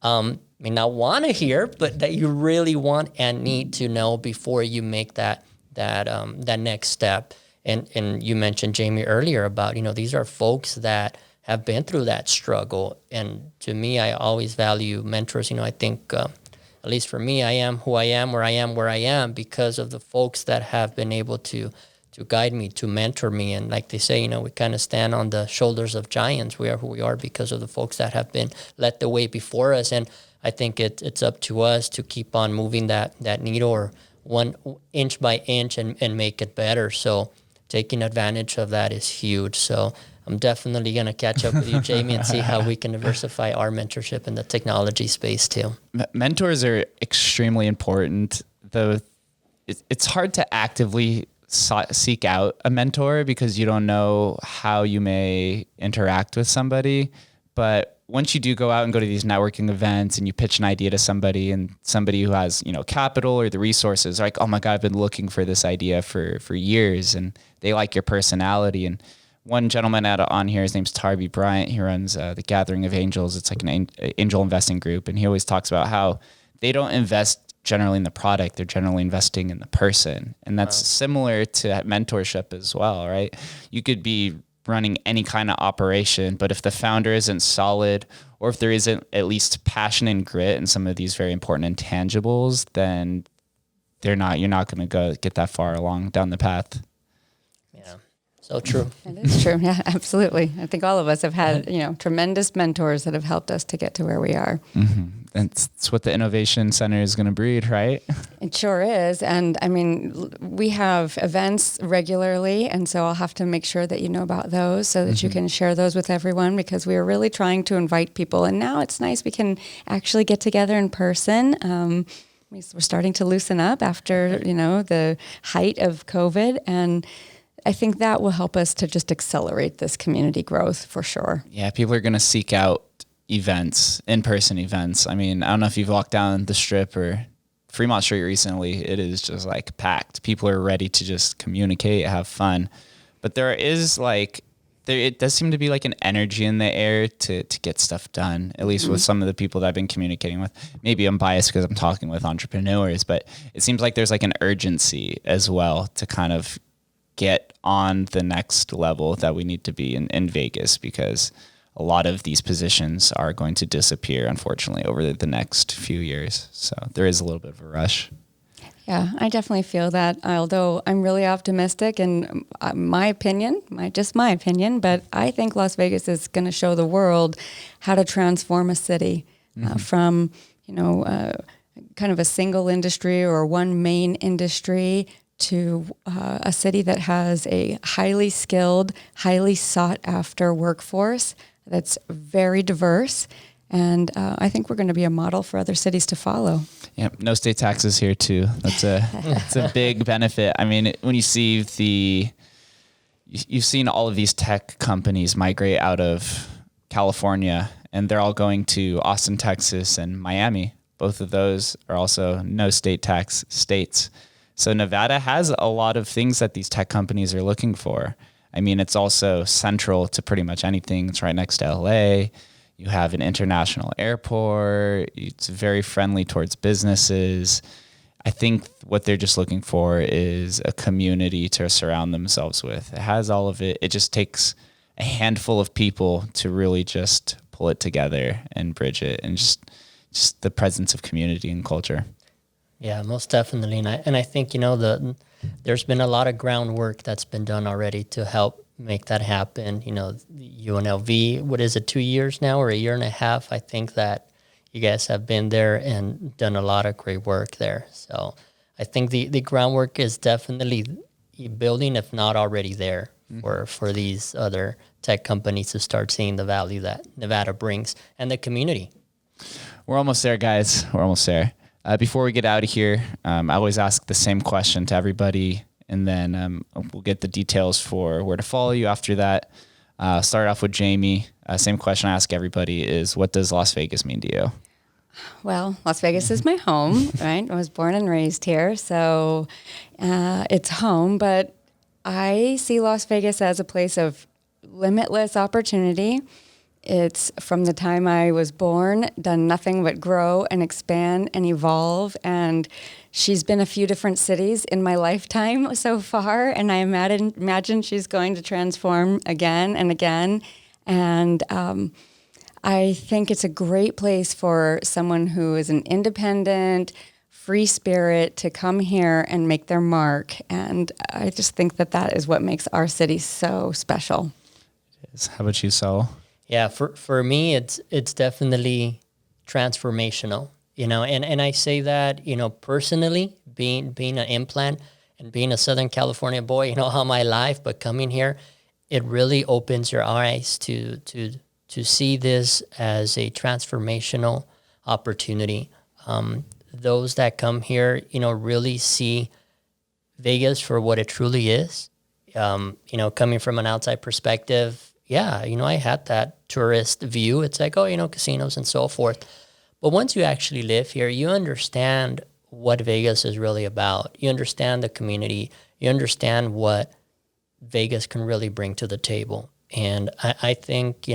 May not want to hear, but that you really want and need to know before you make that next step. And you mentioned, Jamie, earlier about, these are folks that have been through that struggle. And to me, I always value mentors. I think, at least for me, I am who I am, where I am because of the folks that have been able to guide me, to mentor me. And like they say, we kind of stand on the shoulders of giants. We are who we are because of the folks that have been led the way before us. And I think it's up to us to keep on moving that needle or 1 inch by inch and make it better. So taking advantage of that is huge. So I'm definitely going to catch up with you, Jamie, and see how we can diversify our mentorship in the technology space too. Mentors are extremely important, though it's hard to actively seek out a mentor because you don't know how you may interact with somebody. But once you do go out and go to these networking events and you pitch an idea to somebody and somebody who has, capital or the resources, like, oh my God, I've been looking for this idea for years, and they like your personality. And one gentleman on here, his name's Tarby Bryant. He runs the Gathering of Angels. It's like an angel investing group. And he always talks about how they don't invest generally in the product. They're generally investing in the person. And that's similar to mentorship as well, right? You could be running any kind of operation, but if the founder isn't solid, or if there isn't at least passion and grit and some of these very important intangibles, then you're not going to go get that far along down the path. Yeah. So true. It is true. Yeah, absolutely. I think all of us have had, tremendous mentors that have helped us to get to where we are. Mm-hmm. That's what the Innovation Center is going to breed, right? It sure is. And I mean, we have events regularly, and so I'll have to make sure that you know about those so that you can share those with everyone, because we are really trying to invite people. And now it's nice we can actually get together in person. We're starting to loosen up after, the height of COVID, and I think that will help us to just accelerate this community growth for sure. Yeah, people are going to seek out events, in-person events. I mean, I don't know if you've walked down the Strip or Fremont Street recently. It is just like packed. People are ready to just communicate, have fun. But it does seem to be like an energy in the air to get stuff done, at least with some of the people that I've been communicating with. Maybe I'm biased because I'm talking with entrepreneurs, but it seems like there's like an urgency as well to kind of get on the next level that we need to be in Vegas, because a lot of these positions are going to disappear, unfortunately, over the next few years. So there is a little bit of a rush. Yeah, I definitely feel that, although I'm really optimistic, and my opinion, but I think Las Vegas is going to show the world how to transform a city from, kind of a single industry or one main industry to a city that has a highly skilled, highly sought after workforce that's very diverse. And I think we're going to be a model for other cities to follow. Yeah, no state taxes here too. That's a big benefit. I mean, when you see you've seen all of these tech companies migrate out of California, and they're all going to Austin, Texas, and Miami. Both of those are also no state tax states. So Nevada has a lot of things that these tech companies are looking for. I mean, it's also central to pretty much anything. It's right next to LA. You have an international airport. It's very friendly towards businesses. I think what they're just looking for is a community to surround themselves with. It has all of it. It just takes a handful of people to really just pull it together and bridge it, and just the presence of community and culture. Yeah, most definitely. And I think, there's been a lot of groundwork that's been done already to help make that happen. UNLV, what is it, 2 years now or a year and a half? I think that you guys have been there and done a lot of great work there. So I think the groundwork is definitely building, if not already there, for these other tech companies to start seeing the value that Nevada brings and the community. We're almost there, guys. We're almost there. Before we get out of here, I always ask the same question to everybody, and then we'll get the details for where to follow you after that. Start off with Jamie. Same question I ask everybody is, what does Las Vegas mean to you? Well, Las Vegas is my home, right? I was born and raised here, so it's home. But I see Las Vegas as a place of limitless opportunity. It's, from the time I was born, done nothing but grow and expand and evolve. And she's been a few different cities in my lifetime so far. And I imagine she's going to transform again and again. And I think it's a great place for someone who is an independent, free spirit to come here and make their mark. And I just think that is what makes our city so special. It is. How about you, Saul? Yeah, for me, it's definitely transformational, and I say that, personally, being an implant and being a Southern California boy, all my life, but coming here, it really opens your eyes to see this as a transformational opportunity. Those that come here, really see Vegas for what it truly is. Coming from an outside perspective, yeah, I had that tourist view. It's like, casinos and so forth. But once you actually live here, you understand what Vegas is really about. You understand the community. You understand what Vegas can really bring to the table. And I think,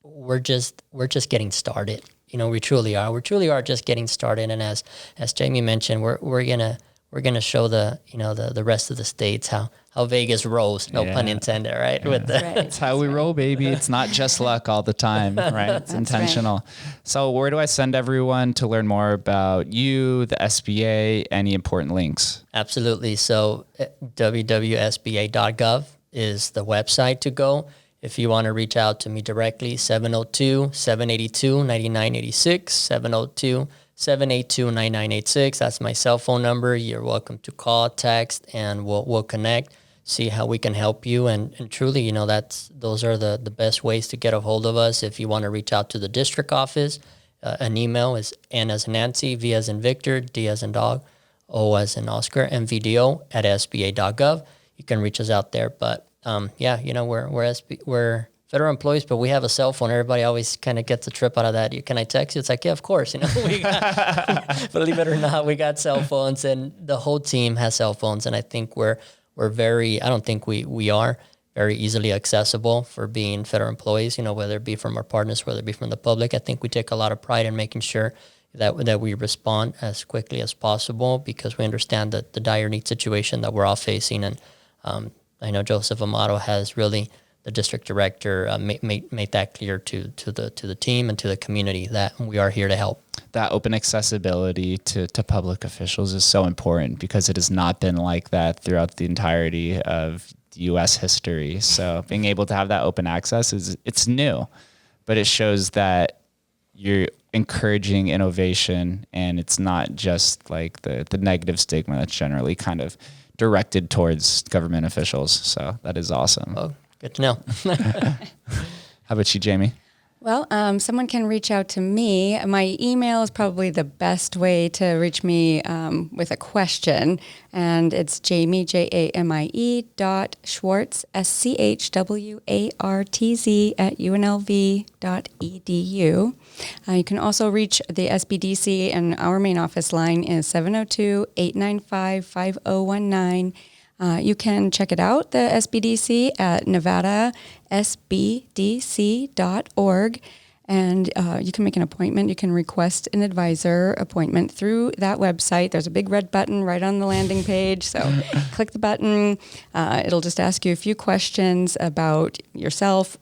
we're just getting started. We truly are. We truly are just getting started. And as Jamie mentioned, we're gonna show the rest of the states how Vegas rolls, no pun intended, right? Yeah. That's how we roll, baby. It's not just luck all the time, right? It's intentional. Right. So where do I send everyone to learn more about you, the SBA, any important links? Absolutely. So www.sba.gov is the website to go. If you want to reach out to me directly, 702-782-9986, 782-9986. That's my cell phone number. You're welcome to call, text, and we'll connect, see how we can help you. And truly, those are the best ways to get a hold of us. If you want to reach out to the district office, an email is N as in Nancy, V as in Victor, D as in dog, O as in Oscar, MVDO@SBA.gov. You can reach us out there. But we're federal employees, but we have a cell phone. Everybody always kind of gets a trip out of that. Can I text you? It's like, yeah, of course. We got, believe it or not, we got cell phones, and the whole team has cell phones. And I think we're very, I don't think we are very easily accessible for being federal employees, whether it be from our partners, whether it be from the public. I think we take a lot of pride in making sure that we respond as quickly as possible, because we understand that the dire need situation that we're all facing. And I know Joseph Amato has really, the district director, made that clear to the team and to the community that we are here to help. That open accessibility to public officials is so important, because it has not been like that throughout the entirety of U.S. history. So being able to have that open access it's new, but it shows that you're encouraging innovation, and it's not just like the negative stigma that's generally kind of directed towards government officials. So that is awesome. Oh, good to know. How about you, Jamie? Well, someone can reach out to me. My email is probably the best way to reach me with a question, and it's Jamie, Jamie .Schwartz, SCHWARTZ at UNLV.edu. You can also reach the SBDC, and our main office line is 702-895-5019. You can check it out, the SBDC, at nevadasbdc.org. And you can make an appointment. You can request an advisor appointment through that website. There's a big red button right on the landing page. So click the button. It'll just ask you a few questions about yourself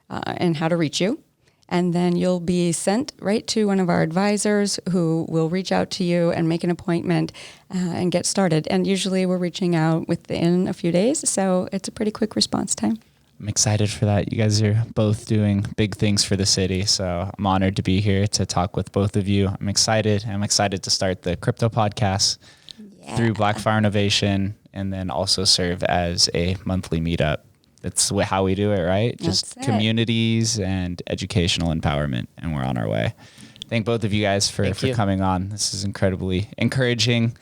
and how to reach you. And then you'll be sent right to one of our advisors who will reach out to you and make an appointment and get started. And usually we're reaching out within a few days, so it's a pretty quick response time. I'm excited for that. You guys are both doing big things for the city, so I'm honored to be here to talk with both of you. I'm excited. I'm excited to start the crypto podcast through Blackfire Innovation, and then also serve as a monthly meetup. That's how we do it, right? Just communities and educational empowerment, and we're on our way. Thank both of you guys for coming on. This is incredibly encouraging.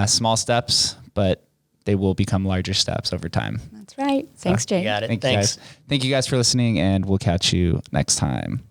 Small steps, but they will become larger steps over time. That's right. Thanks, Jay. You got it. Thank you guys for listening, and we'll catch you next time.